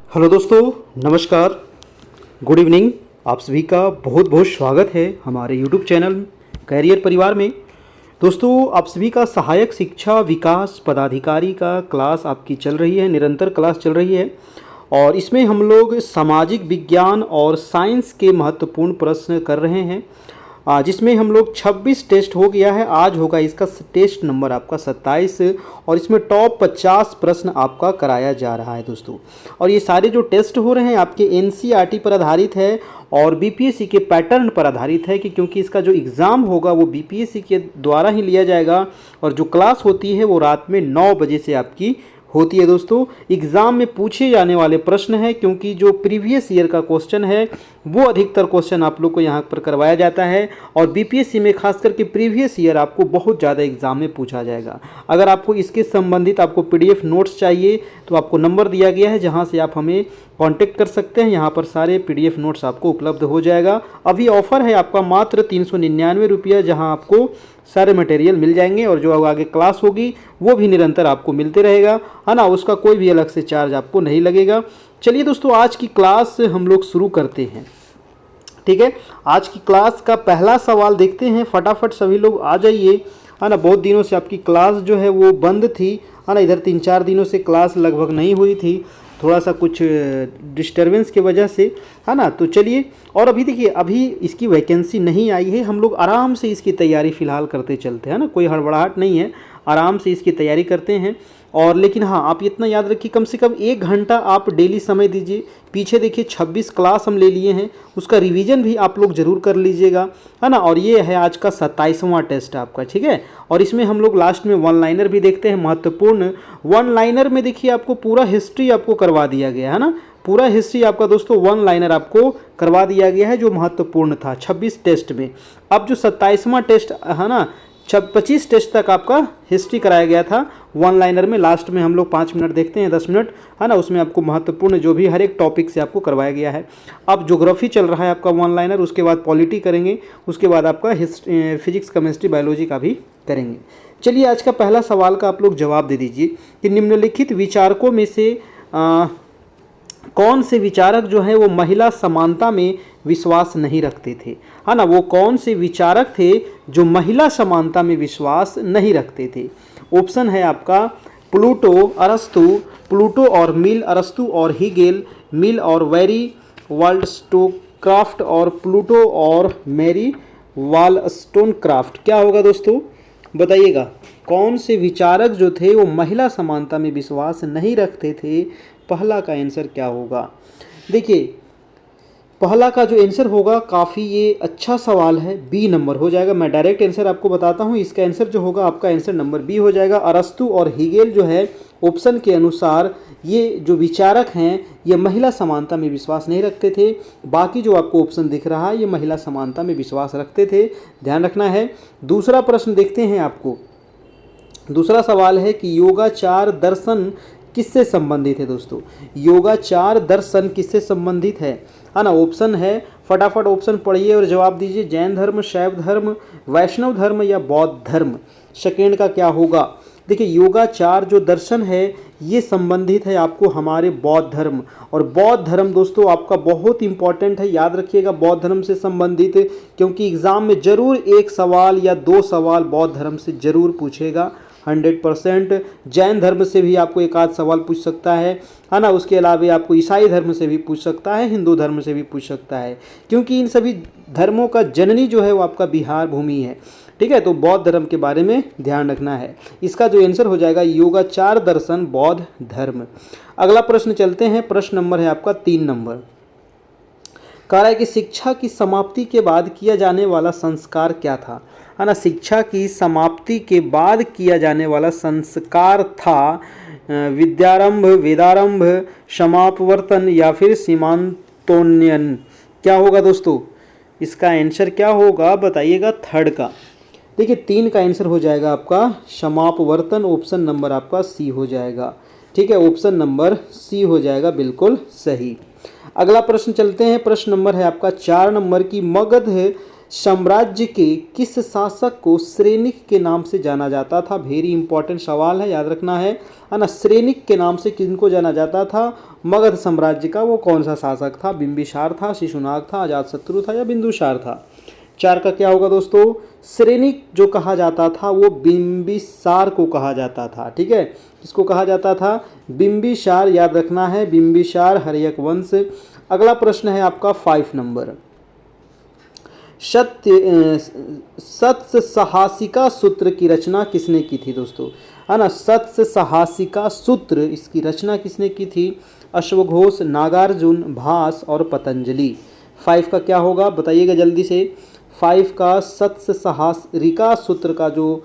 Hello दोस्तों, नमस्कार, good evening. आप सभी का बहुत बहुत स्वागत है हमारे यूट्यूब चैनल कैरियर परिवार में। दोस्तों, आप सभी का सहायक शिक्षा विकास पदाधिकारी का क्लास आपकी चल रही है, निरंतर क्लास चल रही है और इसमें हम लोग सामाजिक विज्ञान और साइंस के महत्वपूर्ण प्रश्न कर रहे हैं, जिसमें हम लोग 26 टेस्ट हो गया है। आज होगा इसका टेस्ट नंबर आपका 27 और इसमें टॉप 50 प्रश्न आपका कराया जा रहा है दोस्तों। और ये सारे जो टेस्ट हो रहे हैं आपके एनसीईआरटी पर आधारित है और बीपीएससी के पैटर्न पर आधारित है, कि क्योंकि इसका जो एग्ज़ाम होगा वो बीपीएससी के द्वारा ही लिया जाएगा और जो क्लास होती है वो रात में 9 बजे से आपकी होती है दोस्तों। एग्ज़ाम में पूछे जाने वाले प्रश्न है, क्योंकि जो प्रीवियस ईयर का क्वेश्चन है वो अधिकतर क्वेश्चन आप लोग को यहाँ पर करवाया जाता है और बीपीएससी में खास करके प्रीवियस ईयर आपको बहुत ज़्यादा एग्ज़ाम में पूछा जाएगा। अगर आपको इसके संबंधित आपको पीडीएफ नोट्स चाहिए तो आपको नंबर दिया गया है जहाँ से आप हमें कांटेक्ट कर सकते हैं। यहाँ पर सारे पीडीएफ नोट्स आपको उपलब्ध हो जाएगा। अभी ऑफ़र है आपका मात्र 399 रुपया, जहाँ आपको सारे मटेरियल मिल जाएंगे और जो आगे क्लास होगी वो भी निरंतर आपको मिलते रहेगा, है ना। उसका कोई भी अलग से चार्ज आपको नहीं लगेगा। चलिए दोस्तों, आज की क्लास हम लोग शुरू करते हैं। ठीक है, आज की क्लास का पहला सवाल देखते हैं। फटाफट सभी लोग आ जाइए, है ना। बहुत दिनों से आपकी क्लास जो है वो बंद थी, है ना। इधर 3-4 दिनों से क्लास लगभग नहीं हुई थी, थोड़ा सा कुछ डिस्टरबेंस की वजह से, है ना। तो चलिए, और अभी देखिए, अभी इसकी वैकेंसी नहीं आई है। हम लोग आराम से इसकी तैयारी फ़िलहाल करते चलते हैं ना, कोई हड़बड़ाहट नहीं है, आराम से इसकी तैयारी करते हैं। और लेकिन हाँ, आप इतना याद रखिए, कम से कम 1 घंटा आप डेली समय दीजिए। पीछे देखिए 26 क्लास हम ले लिए हैं, उसका रिवीजन भी आप लोग ज़रूर कर लीजिएगा, है ना। और ये है आज का 27वां टेस्ट आपका, ठीक है। और इसमें हम लोग लास्ट में वन लाइनर भी देखते हैं, महत्वपूर्ण वन लाइनर में देखिए आपको पूरा हिस्ट्री आपको करवा दिया गया है ना। पूरा हिस्ट्री आपका दोस्तों वन लाइनर आपको करवा दिया गया है, जो महत्वपूर्ण था 26 टेस्ट में। अब जो 27वां टेस्ट है ना, 25 टेस्ट तक आपका हिस्ट्री कराया गया था वन लाइनर में। लास्ट में हम लोग 5 मिनट देखते हैं, 10 मिनट, है ना। उसमें आपको महत्वपूर्ण जो भी हर एक टॉपिक से आपको करवाया गया है। अब ज्योग्राफी चल रहा है आपका वन लाइनर, उसके बाद पॉलिटी करेंगे, उसके बाद आपका फिजिक्स केमिस्ट्री बायोलॉजी का भी करेंगे। चलिए, आज का पहला सवाल का आप लोग जवाब दे दीजिए कि निम्नलिखित विचारकों में से कौन से विचारक जो है वो महिला समानता में विश्वास नहीं रखते थे, है ना। वो कौन से विचारक थे जो महिला समानता में विश्वास नहीं रखते थे। ऑप्शन है आपका प्लूटो, अरस्तु, प्लूटो और मिल, अरस्तु और हीगेल, मिल और वेरी वाल्स्टोक्राफ्ट और प्लूटो और मैरी वालस्टोनक्राफ्ट। क्या होगा दोस्तों, बताइएगा। कौन से विचारक जो थे वो महिला समानता में विश्वास नहीं रखते थे, पहला का आंसर क्या होगा। देखिए, पहला का जो आंसर होगा, काफ़ी ये अच्छा सवाल है, बी नंबर हो जाएगा। मैं डायरेक्ट आंसर आपको बताता हूँ, इसका आंसर जो होगा आपका आंसर नंबर बी हो जाएगा। अरस्तु और हीगेल जो है ऑप्शन के अनुसार ये जो विचारक हैं ये महिला समानता में विश्वास नहीं रखते थे। बाकी जो आपको ऑप्शन दिख रहा है ये महिला समानता में विश्वास रखते थे, ध्यान रखना है। दूसरा प्रश्न देखते हैं आपको। दूसरा सवाल है कि योगाचार दर्शन किससे संबंधित है दोस्तों। योगाचार दर्शन किससे संबंधित है ना। ऑप्शन है, फटाफट ऑप्शन पढ़िए और जवाब दीजिए। जैन धर्म, शैव धर्म, वैष्णव धर्म या बौद्ध धर्म। सेकेंड का क्या होगा। देखिए, योगाचार जो दर्शन है ये संबंधित है आपको हमारे बौद्ध धर्म, और बौद्ध धर्म दोस्तों आपका बहुत इंपॉर्टेंट है, याद रखिएगा बौद्ध धर्म से संबंधित, क्योंकि एग्ज़ाम में ज़रूर 1 सवाल या 2 सवाल बौद्ध धर्म से ज़रूर पूछेगा 100%। जैन धर्म से भी आपको 1 आध सवाल पूछ सकता है ना। उसके अलावा आपको ईसाई धर्म से भी पूछ सकता है, हिंदू धर्म से भी पूछ सकता है, क्योंकि इन सभी धर्मों का जननी जो है वो आपका बिहार भूमि है, ठीक है। तो बौद्ध धर्म के बारे में ध्यान रखना है। इसका जो आंसर हो जाएगा योगाचार दर्शन बौद्ध धर्म। अगला प्रश्न चलते हैं, प्रश्न नंबर है आपका 3 नंबर। कह रहा है कि शिक्षा की समाप्ति के बाद किया जाने वाला संस्कार क्या था, है ना। शिक्षा की समाप्ति के बाद किया जाने वाला संस्कार था विद्यारंभ, वेदारंभ, समापवर्तन या फिर सीमांतोन्नयन। क्या होगा दोस्तों, इसका आंसर क्या होगा, बताइएगा। थर्ड का, देखिए 3 का आंसर हो जाएगा आपका समापवर्तन। ऑप्शन नंबर आपका सी हो जाएगा, ठीक है। ऑप्शन नंबर सी हो जाएगा, बिल्कुल सही। अगला प्रश्न चलते हैं। प्रश्न नंबर है आपका 4 नंबर की मगध साम्राज्य के किस शासक को श्रेनिक के नाम से जाना जाता था? वेरी इंपॉर्टेंट सवाल है, याद रखना है ना। श्रेनिक के नाम से किनको जाना जाता था? मगध साम्राज्य का वो कौन सा शासक था? बिंबिसार था, शिशुनाग था, अजातशत्रु था या बिंदुसार था? 4 का क्या होगा दोस्तों? श्रेनिक जो कहा जाता था वो बिंबिसार को कहा जाता था। ठीक है, किसको कहा जाता था? बिंबिसार, याद रखना है, बिंबिसार हर्यक वंश। अगला प्रश्न है आपका 5 नंबर। सत्य सहासिका सूत्र की रचना किसने की थी दोस्तों? है ना, सत्य सहासिका सूत्र, इसकी रचना किसने की थी? अश्वघोष, नागार्जुन, भास और पतंजलि। 5 का क्या होगा बताइएगा जल्दी से। 5 का सत्य सहासिका सूत्र का जो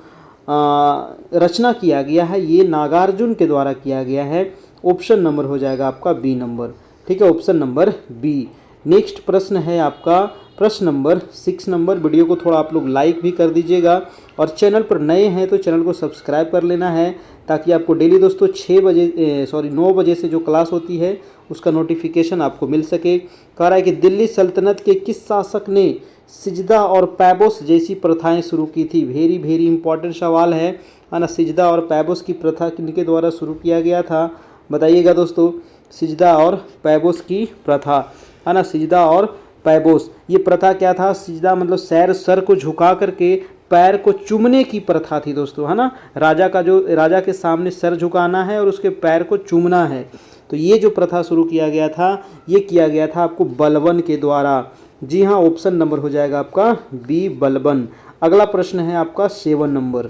रचना किया गया है ये नागार्जुन के द्वारा किया गया है। ऑप्शन नंबर हो जाएगा आपका बी नंबर। ठीक है, ऑप्शन नंबर बी। नेक्स्ट प्रश्न है आपका प्रश्न नंबर 6 नंबर। वीडियो को थोड़ा आप लोग लाइक भी कर दीजिएगा और चैनल पर नए हैं तो चैनल को सब्सक्राइब कर लेना है ताकि आपको डेली दोस्तों 9 बजे से जो क्लास होती है उसका नोटिफिकेशन आपको मिल सके। कह रहा है कि दिल्ली सल्तनत के किस शासक ने सिजदा और पैबोस जैसी प्रथाएं शुरू की थी? वेरी वेरी इंपॉर्टेंट सवाल है ना। सिजदा और पैबोस की प्रथा किनके द्वारा शुरू किया गया था बताइएगा दोस्तों? सिजदा और पैबोस की प्रथा, है ना, सिजदा और पैबोस। ये प्रथा क्या था? सिजदा मतलब सर को झुका करके पैर को चूमने की प्रथा थी दोस्तों, है ना। राजा के सामने सर झुकाना है और उसके पैर को चूमना है। तो ये जो प्रथा शुरू किया गया था ये किया गया था आपको बलबन के द्वारा। जी हाँ, ऑप्शन नंबर हो जाएगा आपका बी बलबन। अगला प्रश्न है आपका 7 नंबर।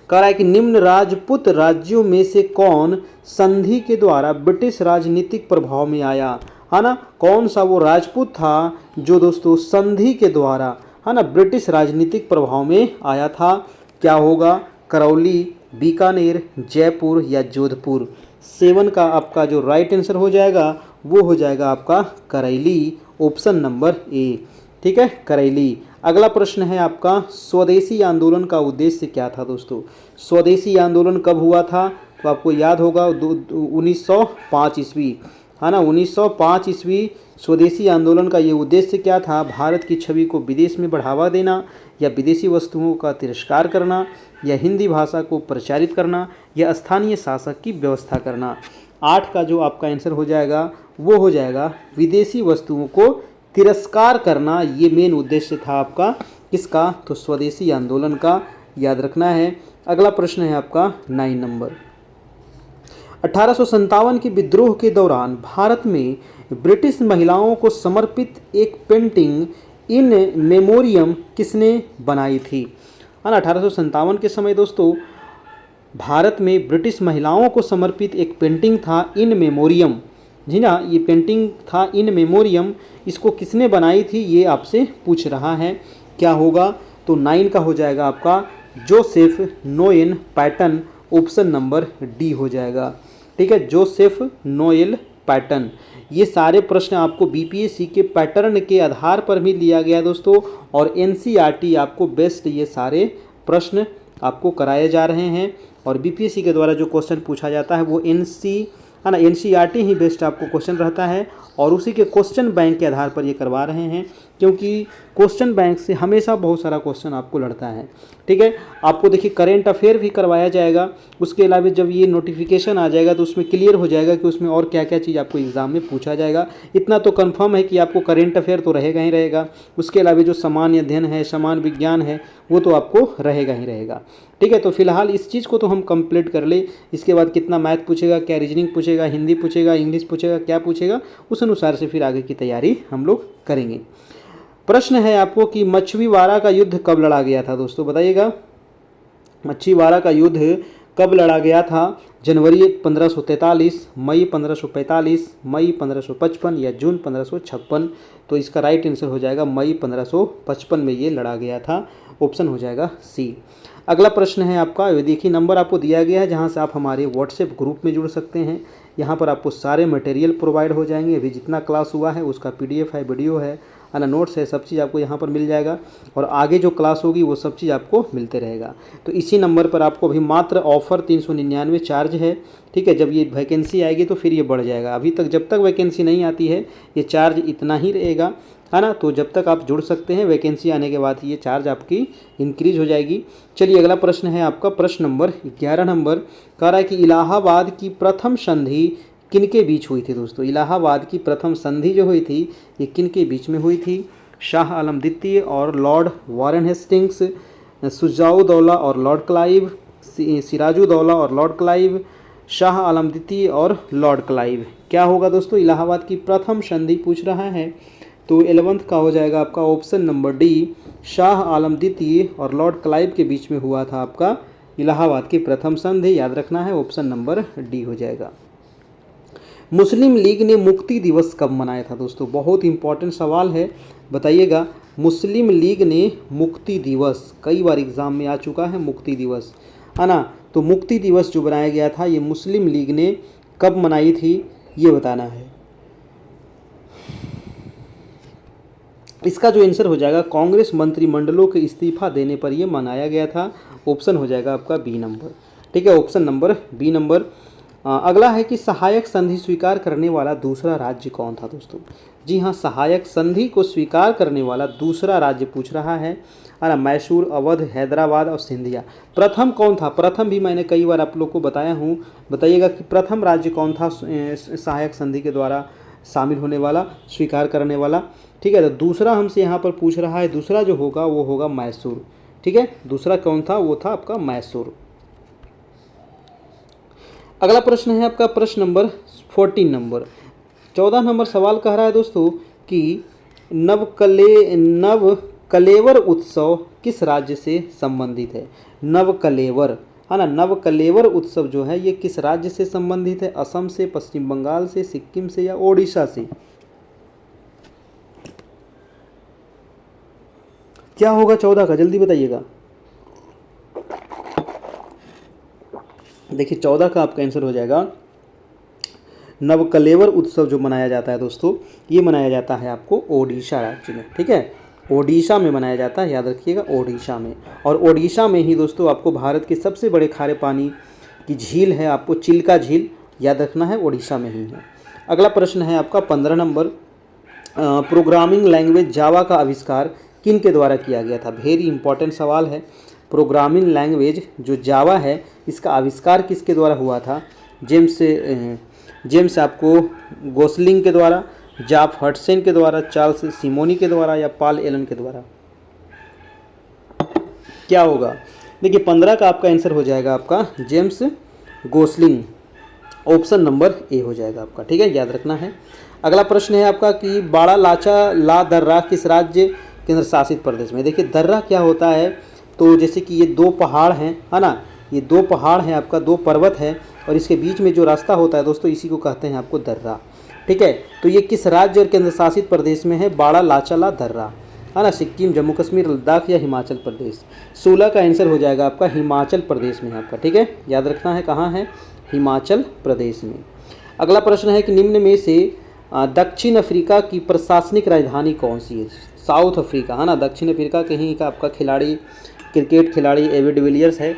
कह रहा है कि निम्न राजपूत राज्यों में से कौन संधि के द्वारा ब्रिटिश राजनीतिक प्रभाव में आया? है ना, कौन सा वो राजपूत था जो दोस्तों संधि के द्वारा, है ना, ब्रिटिश राजनीतिक प्रभाव में आया था? क्या होगा? करौली, बीकानेर, जयपुर या जोधपुर? 7 का आपका जो राइट आंसर हो जाएगा वो हो जाएगा आपका करैली, ऑप्शन नंबर ए। ठीक है, करैली। अगला प्रश्न है आपका स्वदेशी आंदोलन का उद्देश्य क्या था दोस्तों? स्वदेशी आंदोलन कब हुआ था? तो आपको याद होगा 1905 ईस्वी, है ना। 1905 ईस्वी स्वदेशी आंदोलन का ये उद्देश्य क्या था? भारत की छवि को विदेश में बढ़ावा देना या विदेशी वस्तुओं का तिरस्कार करना या हिंदी भाषा को प्रचारित करना या स्थानीय शासक की व्यवस्था करना? 8 का जो आपका आंसर हो जाएगा वो हो जाएगा विदेशी वस्तुओं को तिरस्कार करना। ये मेन उद्देश्य था आपका किसका? तो स्वदेशी आंदोलन का, याद रखना है। अगला प्रश्न है आपका 9 नंबर। 1857 के विद्रोह के दौरान भारत में ब्रिटिश महिलाओं को समर्पित एक पेंटिंग इन मेमोरियम किसने बनाई थी? है ना, 1857 के समय दोस्तों भारत में ब्रिटिश महिलाओं को समर्पित एक पेंटिंग था इन मेमोरियम। जी ना, ये पेंटिंग था इन मेमोरियम। इसको किसने बनाई थी ये आपसे पूछ रहा है। क्या होगा? तो 9 का हो जाएगा आपका Joseph Noel pattern, option number D हो जाएगा। ठीक है, जोसेफ नोएल पैटर्न। ये सारे प्रश्न आपको बीपीएससी के पैटर्न के आधार पर भी लिया गया दोस्तों, और एनसीईआरटी आपको बेस्ट ये सारे प्रश्न आपको कराए जा रहे हैं। और बीपीएससी के द्वारा जो क्वेश्चन पूछा जाता है वो एनसीईआरटी ही बेस्ट आपको क्वेश्चन रहता है, और उसी के क्वेश्चन बैंक के आधार पर ये करवा रहे हैं, क्योंकि क्वेश्चन बैंक से हमेशा बहुत सारा क्वेश्चन आपको लड़ता है। ठीक है, आपको देखिए करेंट अफेयर भी करवाया जाएगा। उसके अलावा जब ये नोटिफिकेशन आ जाएगा तो उसमें क्लियर हो जाएगा कि उसमें और क्या क्या चीज़ आपको एग्जाम में पूछा जाएगा। इतना तो कंफर्म है कि आपको करेंट अफेयर तो रहेगा ही रहेगा। उसके अलावा जो सामान्य अध्ययन है, सामान्य विज्ञान है, वो तो आपको रहेगा ही रहेगा। ठीक है, तो फिलहाल इस चीज़ को तो हम कंप्लीट कर ले। इसके बाद कितना मैथ पूछेगा, क्या रीजनिंग पूछेगा, हिंदी पूछेगा, इंग्लिश पूछेगा, क्या पूछेगा, उस अनुसार से फिर आगे की तैयारी हम लोग करेंगे। प्रश्न है आपको कि मछलीवाड़ा का युद्ध कब लड़ा गया था दोस्तों? बताइएगा, मछलीवाड़ा का युद्ध कब लड़ा गया था? जनवरी 1543, मई 1545, मई 1555 या जून 1556? तो इसका राइट आंसर हो जाएगा मई 1555 में ये लड़ा गया था, ऑप्शन हो जाएगा सी। अगला प्रश्न है आपका, देखिए नंबर आपको दिया गया है जहां से आप हमारे व्हाट्सएप ग्रुप में जुड़ सकते हैं। यहाँ पर आपको सारे मटेरियल प्रोवाइड हो जाएंगे। अभी जितना क्लास हुआ है उसका PDF है, वीडियो है, है ना, नोट्स है, सब चीज़ आपको यहाँ पर मिल जाएगा। और आगे जो क्लास होगी वो सब चीज़ आपको मिलते रहेगा। तो इसी नंबर पर आपको अभी मात्र ऑफ़र 399 चार्ज है, ठीक है। जब ये वैकेंसी आएगी तो फिर ये बढ़ जाएगा। अभी तक जब तक वैकेंसी नहीं आती है ये चार्ज इतना ही रहेगा, है ना। तो जब तक आप जुड़ सकते हैं, वैकेंसी आने के बाद ये चार्ज आपकी इंक्रीज हो जाएगी। चलिए अगला प्रश्न है आपका प्रश्न नंबर 11 नंबर, कह रहा है कि इलाहाबाद की प्रथम संधि किनके बीच हुई थी दोस्तों। इलाहाबाद की प्रथम संधि जो हुई थी ये किनके बीच में हुई थी। शाह आलम द्वितीय और लॉर्ड वारेन हेस्टिंग्स, शुजाउद्दौला और लॉर्ड क्लाइव, सिराजुद्दौला और लॉर्ड क्लाइव, शाह आलम द्वितीय और लॉर्ड क्लाइव। क्या होगा दोस्तों, इलाहाबाद की प्रथम संधि पूछ रहा है तो 11th का हो जाएगा आपका option number D, Shah Alam द्वितीय और लॉर्ड क्लाइव के बीच में हुआ था आपका इलाहाबाद की प्रथम संधि। याद रखना है, ऑप्शन नंबर डी हो जाएगा। मुस्लिम लीग ने मुक्ति दिवस कब मनाया था दोस्तों, बहुत इंपॉर्टेंट सवाल है, बताइएगा। मुस्लिम लीग ने मुक्ति दिवस, कई बार एग्जाम में आ चुका है मुक्ति दिवस, है ना। तो मुक्ति दिवस जो बनाया गया था ये मुस्लिम लीग ने कब मनाई थी ये बताना है। इसका जो आंसर हो जाएगा, कांग्रेस मंत्रिमंडलों के इस्तीफा देने पर यह मनाया गया था। ऑप्शन हो जाएगा आपका बी नंबर, ठीक है, ऑप्शन नंबर बी नंबर। अगला है कि सहायक संधि स्वीकार करने वाला दूसरा राज्य कौन था दोस्तों। जी हाँ, सहायक संधि को स्वीकार करने वाला दूसरा राज्य पूछ रहा है ना। मैसूर, अवध, हैदराबाद और सिंधिया। प्रथम कौन था, प्रथम भी मैंने कई बार आप लोग को बताया हूँ, बताइएगा कि प्रथम राज्य कौन था सहायक संधि के द्वारा शामिल होने वाला, स्वीकार करने वाला, ठीक है। तो दूसरा हमसे यहाँ पर पूछ रहा है, दूसरा जो होगा वो होगा मैसूर, ठीक है। दूसरा कौन था, वो था आपका मैसूर। अगला प्रश्न है आपका प्रश्न नंबर 14 नंबर, 14 नंबर सवाल कह रहा है दोस्तों कि नवकलेवर उत्सव किस राज्य से संबंधित है। नवकलेवर, है ना, नवकलेवर उत्सव जो है ये किस राज्य से संबंधित है। असम से, पश्चिम बंगाल से, सिक्किम से या ओडिशा से। क्या होगा 14 का, जल्दी बताइएगा। देखिए 14 का आपका आंसर हो जाएगा, नवकलेवर उत्सव जो मनाया जाता है दोस्तों ये मनाया जाता है आपको ओडिशा राज्य में, ठीक है। ओडिशा में मनाया जाता है, याद रखिएगा ओडिशा में। और ओडिशा में ही दोस्तों आपको भारत के सबसे बड़े खारे पानी की झील है, आपको चिल्का झील, याद रखना है ओडिशा में ही है। अगला प्रश्न है आपका 15 नंबर, प्रोग्रामिंग लैंग्वेज जावा का आविष्कार किन के द्वारा किया गया था। वेरी इंपॉर्टेंट सवाल है। प्रोग्रामिंग लैंग्वेज जो जावा है इसका आविष्कार किसके द्वारा हुआ था। जेम्स आपको गोसलिंग के द्वारा, जाफ हटसन के द्वारा, चार्ल्स सिमोनी के द्वारा या पॉल एलन के द्वारा। क्या होगा, देखिए 15 का आपका आंसर हो जाएगा आपका James Gosling, option number A हो जाएगा आपका, ठीक है, याद रखना है। अगला प्रश्न है आपका कि बाड़ा लाचा ला दर्रा किस राज्य केंद्र शासित प्रदेश में। देखिए दर्रा क्या होता है, तो जैसे कि ये दो पहाड़ हैं, है ना, ये दो पहाड़ हैं आपका, दो पर्वत है और इसके बीच में जो रास्ता होता है दोस्तों इसी को कहते हैं आपको दर्रा, ठीक है। तो ये किस राज्य और केंद्र शासित प्रदेश में है, बाड़ा लाचाला दर्रा, है ना, सिक्किम, जम्मू कश्मीर, लद्दाख या हिमाचल प्रदेश। 16 का आंसर हो जाएगा आपका हिमाचल प्रदेश में आपका, ठीक है, याद रखना है कहाँ है, हिमाचल प्रदेश में। अगला प्रश्न है कि निम्न में से दक्षिण अफ्रीका की प्रशासनिक राजधानी कौन सी है। साउथ अफ्रीका, है ना, दक्षिण अफ्रीका के ही का आपका खिलाड़ी, क्रिकेट खिलाड़ी एबी डिविलियर्स है,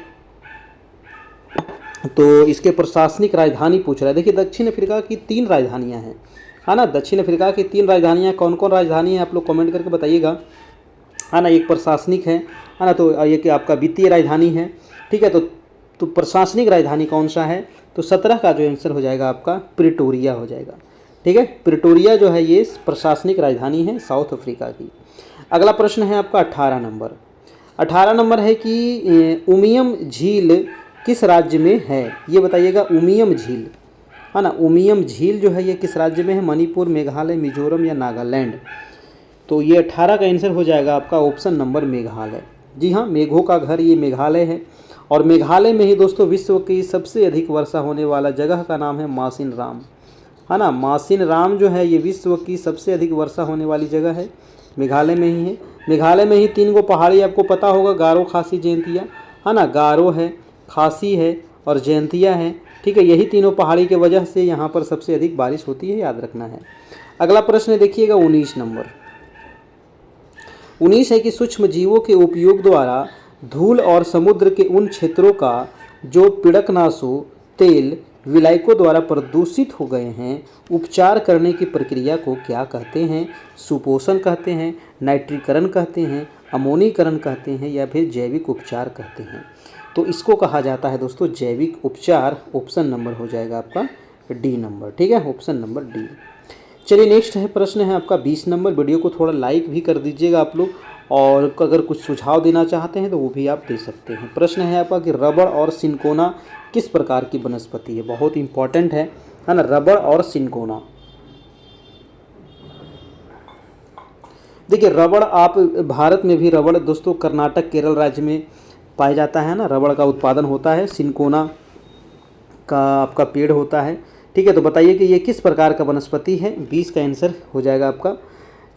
तो इसके प्रशासनिक राजधानी पूछ रहा है। देखिए दक्षिण अफ्रीका की 3 राजधानियां हैं, है ना, दक्षिण अफ्रीका की 3 राजधानियां, कौन कौन राजधानी है आप लोग कमेंट करके बताइएगा, है ना। एक प्रशासनिक है ना, तो एक आपका वित्तीय राजधानी है, ठीक है। तो प्रशासनिक राजधानी कौन सा है, तो 17 का जो आंसर हो जाएगा आपका प्रिटोरिया हो जाएगा, ठीक है। प्रिटोरिया जो है ये प्रशासनिक राजधानी है साउथ अफ्रीका की। अगला प्रश्न है आपका 18 नंबर, 18 नंबर है कि उमियम झील किस राज्य में है, ये बताइएगा। उमियम झील, है ना, उमियम झील जो है ये किस राज्य में है, मणिपुर, मेघालय, मिजोरम या नागालैंड। तो ये 18 का आंसर हो जाएगा आपका ऑप्शन नंबर मेघालय। जी हाँ, मेघों का घर ये मेघालय है और मेघालय में ही दोस्तों विश्व की सबसे अधिक वर्षा होने वाला जगह का नाम है मासिन राम, है ना। मासिन राम जो है ये विश्व की सबसे अधिक वर्षा होने वाली जगह है, मेघालय में ही है। मेघालय में ही 3 गो पहाड़ी आपको पता होगा, गारो, खासी, जयंतिया, है ना, गारो है, खासी है और जयंतिया है, ठीक है। यही तीनों पहाड़ी के वजह से यहाँ पर सबसे अधिक बारिश होती है, याद रखना है। अगला प्रश्न देखिएगा 19 नंबर, 19 है कि सूक्ष्म जीवों के उपयोग द्वारा धूल और समुद्र के उन क्षेत्रों का जो पीड़कनाशों, तेल, विलायकों द्वारा प्रदूषित हो गए हैं, उपचार करने की प्रक्रिया को क्या कहते हैं? सुपोषण कहते हैं, नाइट्रीकरण कहते हैं, अमोनीकरण कहते हैं, या फिर जैविक उपचार कहते हैं। तो इसको कहा जाता है दोस्तों जैविक उपचार। ऑप्शन नंबर हो जाएगा आपका डी नंबर। ठीक है, ऑप्शन नंबर डी। चलिए नेक्स्ट है प्रश्न है आपका 20 नंबर। वीडियो को थोड़ा लाइक भी कर दीजिएगा आप लोग, और अगर कुछ सुझाव देना चाहते हैं तो वो भी आप दे सकते हैं। प्रश्न है आपका कि रबड़ और सिनकोना किस प्रकार की वनस्पति है? बहुत इंपॉर्टेंट है ना, रबड़ और सिनकोना। देखिए रबड़, आप भारत में भी रबड़ दोस्तों कर्नाटक, केरल राज्य में पाया जाता है ना, रबड़ का उत्पादन होता है। सिनकोना का आपका पेड़ होता है। ठीक है, तो बताइए कि ये किस प्रकार का वनस्पति है? 20 का आंसर हो जाएगा आपका।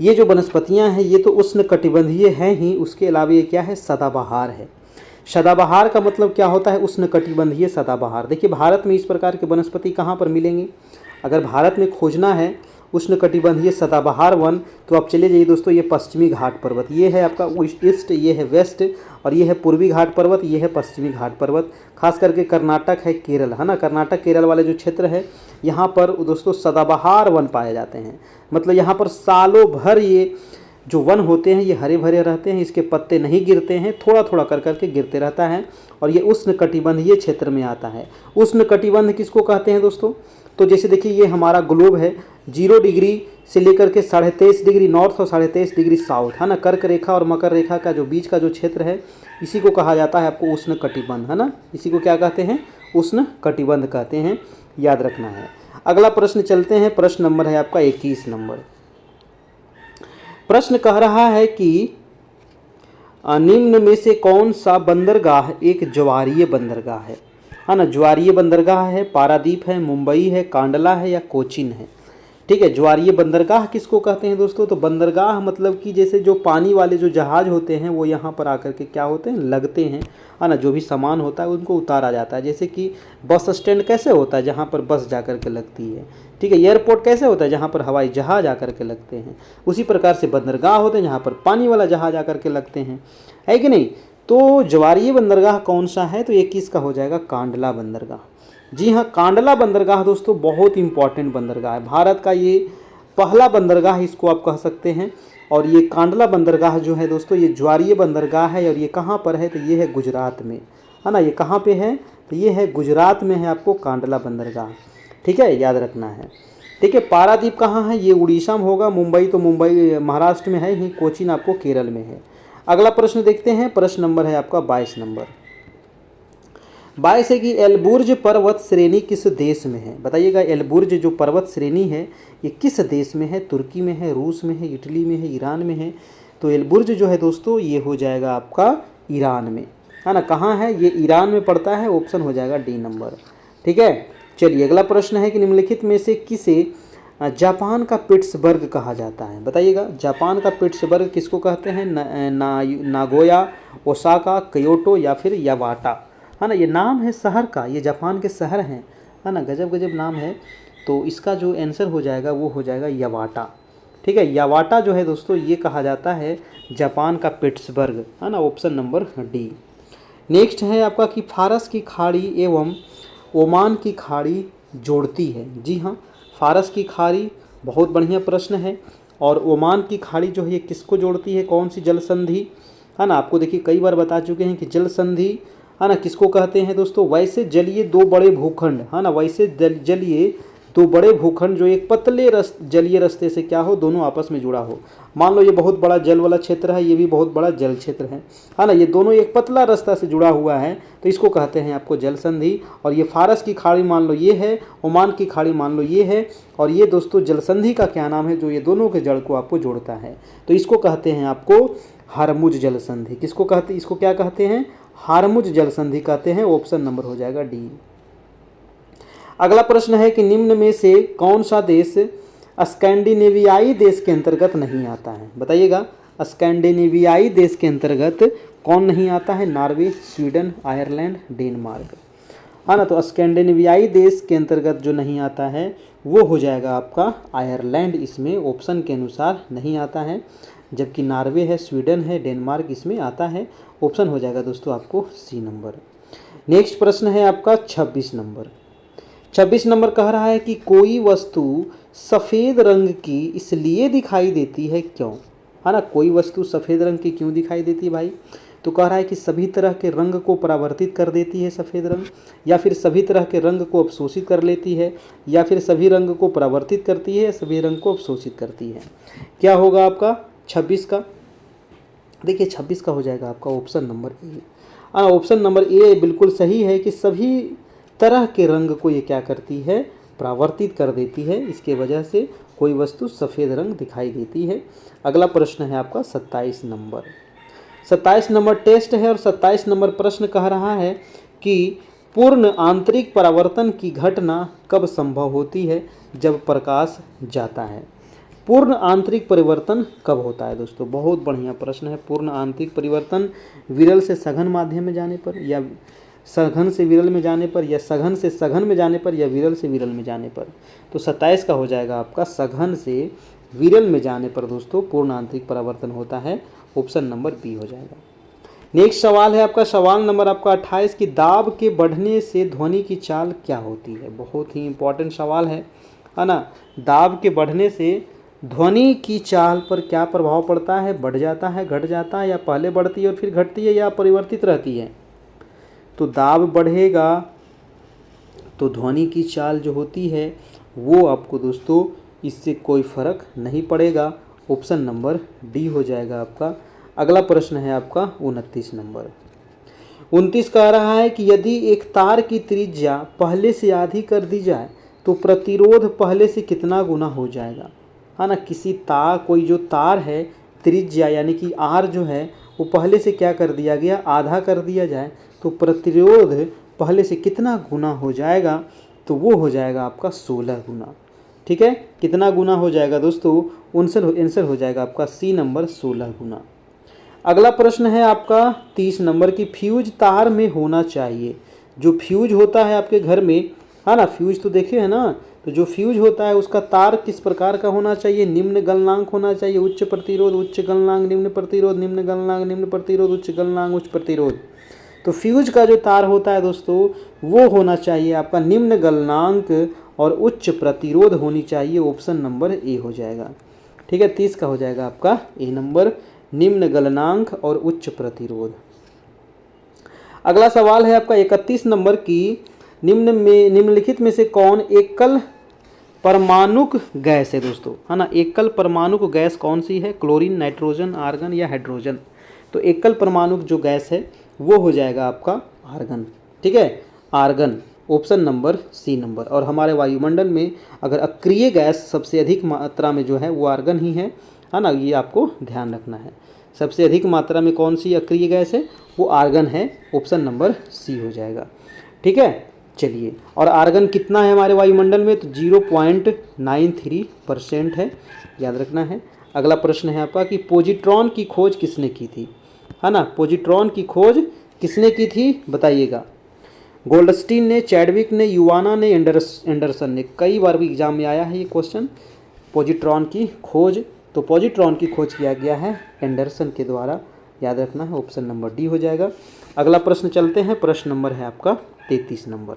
ये जो वनस्पतियां हैं ये तो उष्णकटिबंधीय हैं ही, उसके अलावा ये क्या है? सदाबहार है। सदाबहार का मतलब क्या होता है? उष्णकटिबंधीय सदाबहार। देखिए भारत में इस प्रकार के वनस्पति कहाँ पर मिलेंगे? अगर भारत में खोजना है उष्णकटिबंधीय सदाबहार वन, तो आप चले जाइए दोस्तों, ये पश्चिमी घाट पर्वत, ये है आपका ईस्ट, ये है वेस्ट, और ये है पूर्वी घाट पर्वत, ये है पश्चिमी घाट पर्वत। खास करके कर्नाटक है, केरल है ना, कर्नाटक केरल वाले जो क्षेत्र है यहाँ पर दोस्तों सदाबहार वन पाए जाते हैं। मतलब यहाँ पर सालों भर ये जो वन होते हैं ये हरे भरे रहते हैं, इसके पत्ते नहीं गिरते हैं, थोड़ा थोड़ा कर करके गिरते रहता है, और ये उष्णकटिबंधीय क्षेत्र में आता है। उष्णकटिबंध किसको कहते हैं दोस्तों? तो जैसे देखिए ये हमारा ग्लोब है, 0 डिग्री से लेकर के 23.5 डिग्री नॉर्थ और 23.5 डिग्री साउथ है ना, कर्क रेखा और मकर रेखा का जो बीच का जो क्षेत्र है इसी को कहा जाता है आपको उष्णकटिबंध है ना। इसी को क्या कहते हैं? उष्णकटिबंध कहते हैं, याद रखना है। अगला प्रश्न चलते हैं, प्रश्न नंबर है आपका 21 नंबर। प्रश्न कह रहा है कि निम्न में से कौन सा बंदरगाह एक ज्वारीय बंदरगाह है ना। ज्वारीय बंदरगाह है, पारादीप है, मुंबई है, कांडला है, या कोचीन है। ठीक है, ज्वारीय बंदरगाह किसको कहते हैं दोस्तों? तो बंदरगाह मतलब कि जैसे जो पानी वाले जो जहाज होते हैं वो यहाँ पर आकर के क्या होते हैं? लगते हैं है ना, जो भी सामान होता है उनको उतारा जाता है। जैसे कि बस स्टैंड कैसे होता है जहाँ पर बस जा कर के लगती है, ठीक है, एयरपोर्ट कैसे होता है जहाँ पर हवाई जहाज आकर के लगते हैं, उसी प्रकार से बंदरगाह होते हैं जहाँ पर पानी वाला जहाज आकर के लगते हैं, है कि नहीं। तो ज्वारीय बंदरगाह कौन सा है? तो 21 का हो जाएगा कांडला बंदरगाह। जी हाँ, कांडला बंदरगाह दोस्तों बहुत इंपॉर्टेंट बंदरगाह है, भारत का ये पहला बंदरगाह इसको आप कह सकते हैं। और ये कांडला बंदरगाह जो है दोस्तों ये ज्वारीय बंदरगाह है, और ये कहाँ पर है? तो ये है गुजरात में है ना। ये कहाँ पे है? तो ये है गुजरात में है आपको कांडला बंदरगाह। ठीक है, याद रखना है। ठीक है, पारादीप कहाँ है? ये उड़ीसा में होगा। मुंबई तो मुंबई महाराष्ट्र में है ही, कोचीन आपको केरल में है। अगला प्रश्न देखते हैं, प्रश्न नंबर है आपका 22 नंबर। 22 है कि एलबुर्ज पर्वत श्रेणी किस देश में है? बताइएगा, एलबुर्ज जो पर्वत श्रेणी है ये किस देश में है? तुर्की में है, रूस में है, इटली में है, ईरान में है। तो एलबुर्ज जो है दोस्तों ये हो जाएगा आपका ईरान में है ना। कहाँ है? ये ईरान में पड़ता है, ऑप्शन हो जाएगा डी नंबर। ठीक है, चलिए अगला प्रश्न है कि निम्नलिखित में से किसे जापान का पिट्सबर्ग कहा जाता है? बताइएगा, जापान का पिट्सबर्ग किसको कहते हैं? नागोया, ओसाका, क्योटो, या फिर यावाटा है ना। ये नाम है शहर का, ये जापान के शहर हैं है ना, गजब गजब नाम है। तो इसका जो आंसर हो जाएगा वो हो जाएगा यावाटा। ठीक है, यावाटा जो है दोस्तों ये कहा जाता है जापान का पिट्सबर्ग है ना, ऑप्शन नंबर डी। नेक्स्ट है आपका कि फारस की खाड़ी एवं ओमान की खाड़ी जोड़ती है। जी हाँ, फारस की खाड़ी बहुत बढ़िया प्रश्न है। और ओमान की खाड़ी जो है ये किसको जोड़ती है? कौन सी जल संधि है ना। आपको देखिए कई बार बता चुके हैं कि जल संधि है ना किसको कहते हैं दोस्तों? वैसे जलीय दो बड़े भूखंड है ना, वैसे जलीय दो बड़े भूखंड जो एक पतले जलीय रास्ते से क्या हो, दोनों आपस में जुड़ा हो। मान लो ये बहुत बड़ा जल वाला क्षेत्र है, ये भी बहुत बड़ा जल क्षेत्र है ना, ये दोनों एक पतला रास्ता से जुड़ा हुआ है, तो इसको कहते हैं आपको जल संधि। और ये फारस की खाड़ी मान लो ये है, ओमान की खाड़ी मान लो ये है, और ये दोस्तों जल संधि का क्या नाम है जो ये दोनों के जड़ को आपको जोड़ता है? तो इसको कहते हैं आपको हारमुज जल संधि। किसको कहते हैं? इसको क्या कहते हैं? हारमुज जल संधि कहते हैं, ऑप्शन नंबर हो जाएगा डी। अगला प्रश्न है कि निम्न में से कौन सा देश स्कैंडिनेवियाई देश के अंतर्गत नहीं आता है? बताइएगा, स्कैंडिनेवियाई देश के अंतर्गत कौन नहीं आता है? नॉर्वे, स्वीडन, आयरलैंड, डेनमार्क है ना। तो स्कैंडिनेवियाई देश के अंतर्गत जो नहीं आता है वो हो जाएगा आपका आयरलैंड, इसमें ऑप्शन के अनुसार नहीं आता है। जबकि नॉर्वे है, स्वीडन है, डेनमार्क इसमें आता है। ऑप्शन हो जाएगा दोस्तों आपको सी नंबर। नेक्स्ट प्रश्न है आपका 26 नंबर। 26 नंबर कह रहा है कि कोई वस्तु सफ़ेद रंग की इसलिए दिखाई देती है क्यों, है ना। कोई वस्तु सफ़ेद रंग की क्यों दिखाई देती है भाई, तो कह रहा है कि सभी तरह के रंग को परावर्तित कर देती है सफ़ेद रंग, या फिर सभी तरह के रंग को अवशोषित कर लेती है, या फिर सभी रंग को परावर्तित करती है, सभी रंग को अवशोषित करती है। क्या होगा आपका 26 का, देखिए 26 का हो जाएगा आपका option number A. Option number A बिल्कुल सही है कि सभी तरह के रंग को ये क्या करती है, परावर्तित कर देती है। इसके वजह से कोई वस्तु सफ़ेद रंग दिखाई देती है। अगला प्रश्न है आपका 27 नंबर। 27 नंबर टेस्ट है और 27 नंबर प्रश्न कह रहा है कि पूर्ण आंतरिक परावर्तन की घटना कब संभव होती है, जब प्रकाश जाता है। पूर्ण आंतरिक परिवर्तन कब होता है दोस्तों, बहुत बढ़िया प्रश्न है। पूर्ण आंतरिक परिवर्तन विरल से सघन माध्यम में जाने पर, या सघन से विरल में जाने पर, या सघन से सघन में जाने पर, या विरल से विरल में जाने पर। तो 27 का हो जाएगा आपका सघन से विरल में जाने पर दोस्तों पूर्ण आंतरिक परावर्तन होता है। ऑप्शन नंबर बी हो जाएगा। नेक्स्ट सवाल है आपका सवाल नंबर आपका 28 कि दाब के बढ़ने से ध्वनि की चाल क्या होती है। बहुत ही इंपॉर्टेंट सवाल है ना। दाब के बढ़ने से ध्वनि की चाल पर क्या प्रभाव पड़ता है, बढ़ जाता है, घट जाता है, या पहले बढ़ती है और फिर घटती है, या परिवर्तित रहती है। तो दाब बढ़ेगा तो ध्वनि की चाल जो होती है वो आपको दोस्तों इससे कोई फर्क नहीं पड़ेगा। ऑप्शन नंबर डी हो जाएगा आपका। अगला प्रश्न है आपका 29 नंबर। 29 कह रहा है कि यदि एक तार की त्रिज्या पहले से आधी कर दी जाए तो प्रतिरोध पहले से कितना गुना हो जाएगा, है ना। किसी तार, कोई जो तार है त्रिज्या यानी कि आर जो है वो पहले से क्या कर दिया गया, आधा कर दिया जाए, तो प्रतिरोध पहले से कितना गुना हो जाएगा, तो वो हो जाएगा आपका 16 गुना। ठीक है, कितना गुना हो जाएगा दोस्तों, आंसर हो जाएगा आपका सी नंबर 16 गुना। अगला प्रश्न है आपका 30 नंबर की फ्यूज तार में होना चाहिए। जो फ्यूज होता है आपके घर में, है ना, फ्यूज तो देखे है ना, तो जो फ्यूज होता है उसका तार किस प्रकार का होना चाहिए, निम्न गलनांक होना चाहिए, उच्च प्रतिरोध, उच्च गलनांक, निम्न प्रतिरोध, निम्न गलनांक, निम्न प्रतिरोध, उच्च गलनांक, उच्च प्रतिरोध। तो फ्यूज का जो तार होता है दोस्तों वो होना चाहिए आपका निम्न गलनांक और उच्च प्रतिरोध होनी चाहिए। ऑप्शन नंबर ए हो जाएगा। ठीक है, 30 का हो जाएगा आपका ए नंबर, निम्न गलनांक और उच्च प्रतिरोध। अगला सवाल है आपका 31 नंबर की निम्नलिखित में से कौन एकल परमाणुक गैस है दोस्तों, है ना। एकल परमाणुक गैस कौन सी है, क्लोरीन, नाइट्रोजन, आर्गन या हाइड्रोजन। तो एकल परमाणुक जो गैस है वो हो जाएगा आपका आर्गन। ठीक है, argon, option number C number. और हमारे वायुमंडल में अगर अक्रिय गैस सबसे अधिक मात्रा में जो है वो आर्गन ही है ना, ये आपको ध्यान रखना है। सबसे अधिक मात्रा में कौन सी अक्रिय गैस है, वो आर्गन है। ऑप्शन नंबर सी हो जाएगा। ठीक है, चलिए, और आर्गन कितना है हमारे वायुमंडल में, तो 0.93% है, याद रखना है। अगला प्रश्न है आपका कि पोजिट्रॉन की खोज किसने की थी, है ना। पोजिट्रॉन की खोज किसने की थी बताइएगा। गोल्डस्टीन ने, चैडविक ने, युवाना ने, एंडरसन ने। कई बार भी एग्जाम में आया है ये क्वेश्चन, पोजिट्रॉन की खोज। तो पोजिट्रॉन की खोज किया गया है एंडरसन के द्वारा, याद रखना है। ऑप्शन नंबर डी हो जाएगा। अगला प्रश्न चलते हैं, प्रश्न नंबर है आपका 33 नंबर।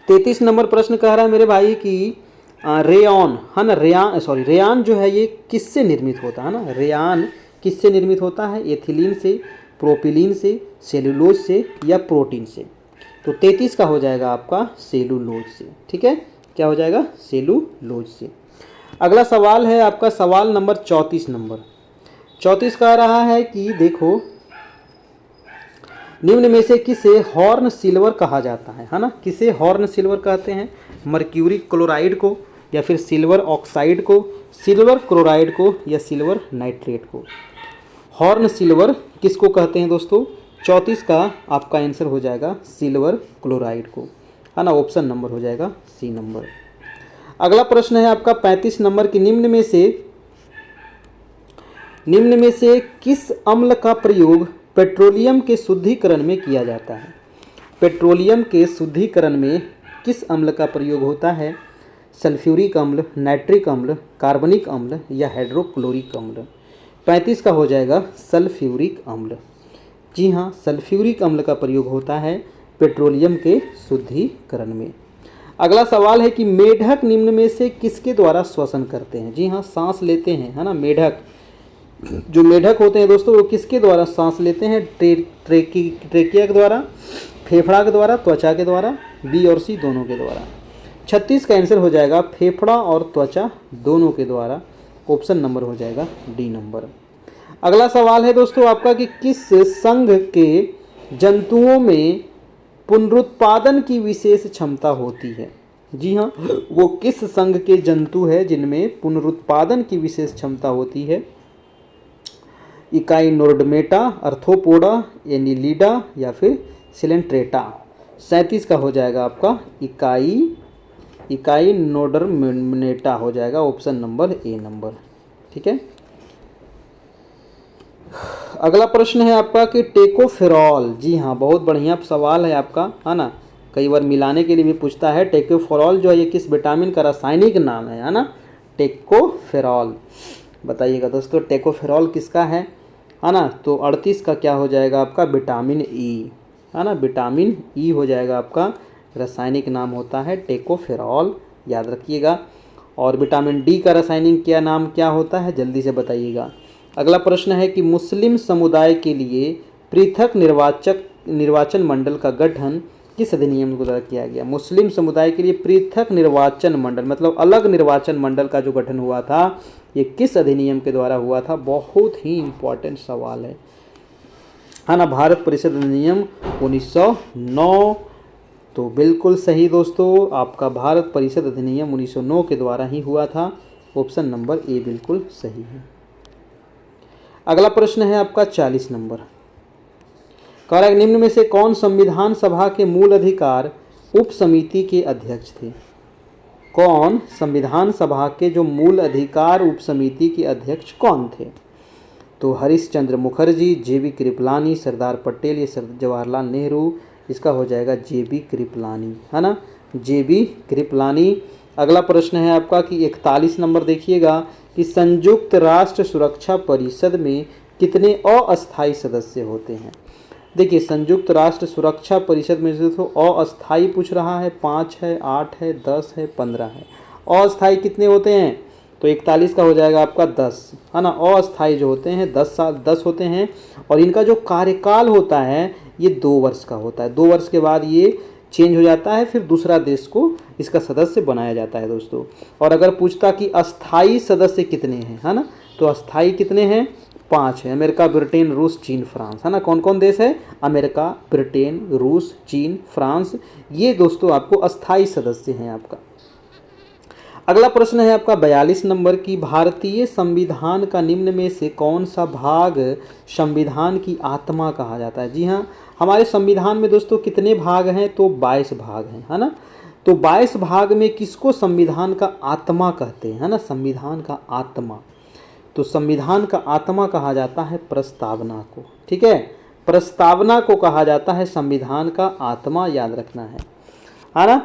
33 नंबर प्रश्न कह रहा है मेरे भाई कि रेयॉन, है ना, रेयान जो है ये किससे निर्मित होता है ना। रेयान किससे निर्मित होता है, एथिलीन से, प्रोपिलीन से, सेलुलोज से या प्रोटीन से। तो 33 का हो जाएगा आपका सेलुलोज से। ठीक है, क्या हो जाएगा, सेलुलोज से। अगला सवाल है आपका सवाल नंबर 34 नंबर। 34 कह रहा है कि देखो निम्न में से किसे हॉर्न सिल्वर कहा जाता है ना। किसे हॉर्न सिल्वर कहते हैं, मर्क्यूरी क्लोराइड को, या फिर सिल्वर ऑक्साइड को, सिल्वर क्लोराइड को, या सिल्वर नाइट्रेट को। हॉर्न सिल्वर किसको कहते हैं दोस्तों, 34 का आपका आंसर हो जाएगा सिल्वर क्लोराइड को, है ना। ऑप्शन नंबर हो जाएगा सी नंबर। अगला प्रश्न है आपका 35 नंबर की निम्न में से किस अम्ल का प्रयोग पेट्रोलियम के शुद्धिकरण में किया जाता है। पेट्रोलियम के शुद्धिकरण में किस अम्ल का प्रयोग होता है, सल्फ्यूरिक अम्ल, नाइट्रिक अम्ल, कार्बनिक अम्ल या हाइड्रोक्लोरिक अम्ल। 35 का हो जाएगा सल्फ्यूरिक अम्ल। जी हाँ, सल्फ्यूरिक अम्ल का प्रयोग होता है पेट्रोलियम के शुद्धिकरण में। अगला सवाल है कि मेढक निम्न में से किसके द्वारा श्वसन करते हैं। जी हाँ, सांस लेते हैं, है ना। मेढक, जो मेढक होते हैं दोस्तों, वो किसके द्वारा सांस लेते हैं। ट्रेकिया के द्वारा, फेफड़ा के द्वारा, त्वचा के द्वारा, बी और सी दोनों के द्वारा। 36 का आंसर हो जाएगा फेफड़ा और त्वचा दोनों के द्वारा। ऑप्शन नंबर हो जाएगा डी नंबर। अगला सवाल है दोस्तों आपका कि किस संघ के जंतुओं में पुनरुत्पादन की विशेष क्षमता होती है। जी हाँ, वो किस संघ के जंतु है जिनमें पुनरुत्पादन की विशेष क्षमता होती है। इकाइनोर्डमेटा, अर्थोपोडा, एनिलिडा या फिर सिलेंट्रेटा। 37 का हो जाएगा आपका इकाइनोर्डमेटा हो जाएगा। Option number A number. ठीक है। अगला प्रश्न है आपका कि टेकोफेरॉल। जी हाँ, बहुत बढ़िया सवाल है आपका, है ना। कई बार मिलाने के लिए भी पूछता है। टेकोफेरॉल जो है ये किस विटामिन का रासायनिक नाम है ना। टेकोफेरॉल बताइएगा दोस्तों, टेकोफेरॉल किसका है ना। तो 38 का क्या हो जाएगा आपका विटामिन ई, है ना। विटामिन ई हो जाएगा आपका रासायनिक नाम होता है टेकोफेरॉल, याद रखिएगा। और विटामिन डी का रासायनिक क्या नाम क्या होता है, जल्दी से बताइएगा। अगला प्रश्न है कि मुस्लिम समुदाय के लिए पृथक निर्वाचन मंडल का गठन किस अधिनियम के द्वारा किया गया। मुस्लिम समुदाय के लिए पृथक निर्वाचन मंडल मतलब अलग निर्वाचन मंडल का जो गठन हुआ था, ये किस अधिनियम के द्वारा हुआ था। बहुत ही इम्पोर्टेंट सवाल है ना। भारत परिषद अधिनियम 1909। तो बिल्कुल सही दोस्तों, आपका भारत परिषद अधिनियम 1909 के द्वारा ही हुआ था। ऑप्शन नंबर ए बिल्कुल सही है। अगला प्रश्न है आपका 40 नंबर। कह रहा है निम्न में से कौन संविधान सभा के मूल अधिकार उप समिति के अध्यक्ष थे। कौन संविधान सभा के जो मूल अधिकार उप समिति के अध्यक्ष कौन थे। तो हरीशचंद्र मुखर्जी, जेबी कृपलानी, सरदार पटेल या जवाहरलाल नेहरू। इसका हो जाएगा जेबी कृपलानी, है ना, जेबी कृपलानी। अगला प्रश्न है आपका कि 41 नंबर देखिएगा कि संयुक्त राष्ट्र सुरक्षा परिषद में कितने अस्थायी सदस्य होते हैं। देखिए, संयुक्त राष्ट्र सुरक्षा परिषद में से तो अस्थायी पूछ रहा है, 5 है, 8 है, 10 है, 15 है। अस्थायी कितने होते हैं, तो 41 का हो जाएगा आपका 10, है ना। अस्थायी जो होते हैं 10 होते हैं। और इनका जो कार्यकाल होता है ये 2 वर्ष का होता है। 2 वर्ष के बाद ये चेंज हो जाता है, फिर दूसरा देश को इसका सदस्य बनाया जाता है दोस्तों। और अगर पूछता कि अस्थायी सदस्य कितने हैं, है ना, तो अस्थायी कितने हैं, 5 है। अमेरिका, ब्रिटेन, रूस, चीन, फ्रांस, है ना। कौन कौन देश है, अमेरिका, ब्रिटेन, रूस, चीन, फ्रांस, ये दोस्तों आपको अस्थायी सदस्य हैं आपका। अगला प्रश्न है आपका 42 नंबर की भारतीय संविधान का निम्न में से कौन सा भाग संविधान की आत्मा कहा जाता है। जी हाँ, हमारे संविधान में दोस्तों कितने भाग हैं, तो 22 भाग हैं, है ना। तो 22 भाग में किसको संविधान का आत्मा कहते हैं, है ना, संविधान का आत्मा। तो संविधान का आत्मा कहा जाता है प्रस्तावना को। ठीक है, प्रस्तावना को कहा जाता है संविधान का आत्मा, याद रखना है ना।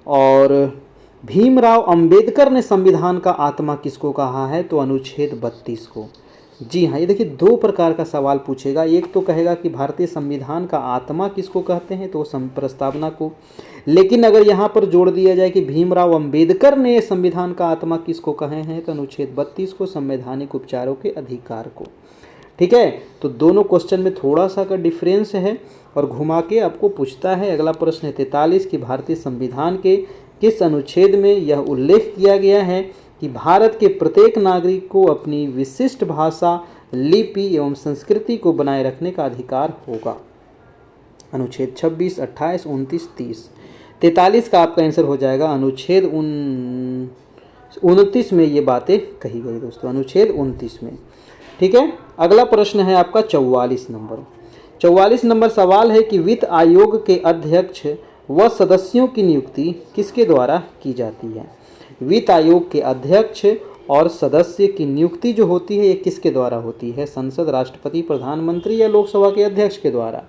और भीमराव अंबेडकर ने संविधान का आत्मा किसको कहा है, तो अनुच्छेद 32 को। जी हाँ, ये देखिए 2 प्रकार का सवाल पूछेगा। एक तो कहेगा कि भारतीय संविधान का आत्मा किसको कहते हैं, तो प्रस्तावना को। लेकिन अगर यहाँ पर जोड़ दिया जाए कि भीमराव अंबेडकर ने संविधान का आत्मा किसको कहे हैं, तो अनुच्छेद 32 को, संवैधानिक उपचारों के अधिकार को। ठीक है, तो दोनों क्वेश्चन में थोड़ा सा का डिफरेंस है और घुमा के आपको पूछता है। अगला प्रश्न है 43 कि भारतीय संविधान के किस अनुच्छेद में यह उल्लेख किया गया है कि भारत के प्रत्येक नागरिक को अपनी विशिष्ट भाषा, लिपि एवं संस्कृति को बनाए रखने का अधिकार होगा। अनुच्छेद 26, 28, 29, 30। 43 का आपका आंसर हो जाएगा अनुच्छेद 29 में ये बातें कही गई दोस्तों, अनुच्छेद 29 में। ठीक है, अगला प्रश्न है आपका 44 नंबर। 44 नंबर सवाल है कि वित्त आयोग के अध्यक्ष व सदस्यों की नियुक्ति किसके द्वारा की जाती है। वित्त आयोग के अध्यक्ष और सदस्य की नियुक्ति जो होती है ये किसके द्वारा होती है, संसद, राष्ट्रपति, प्रधानमंत्री या लोकसभा के अध्यक्ष के द्वारा।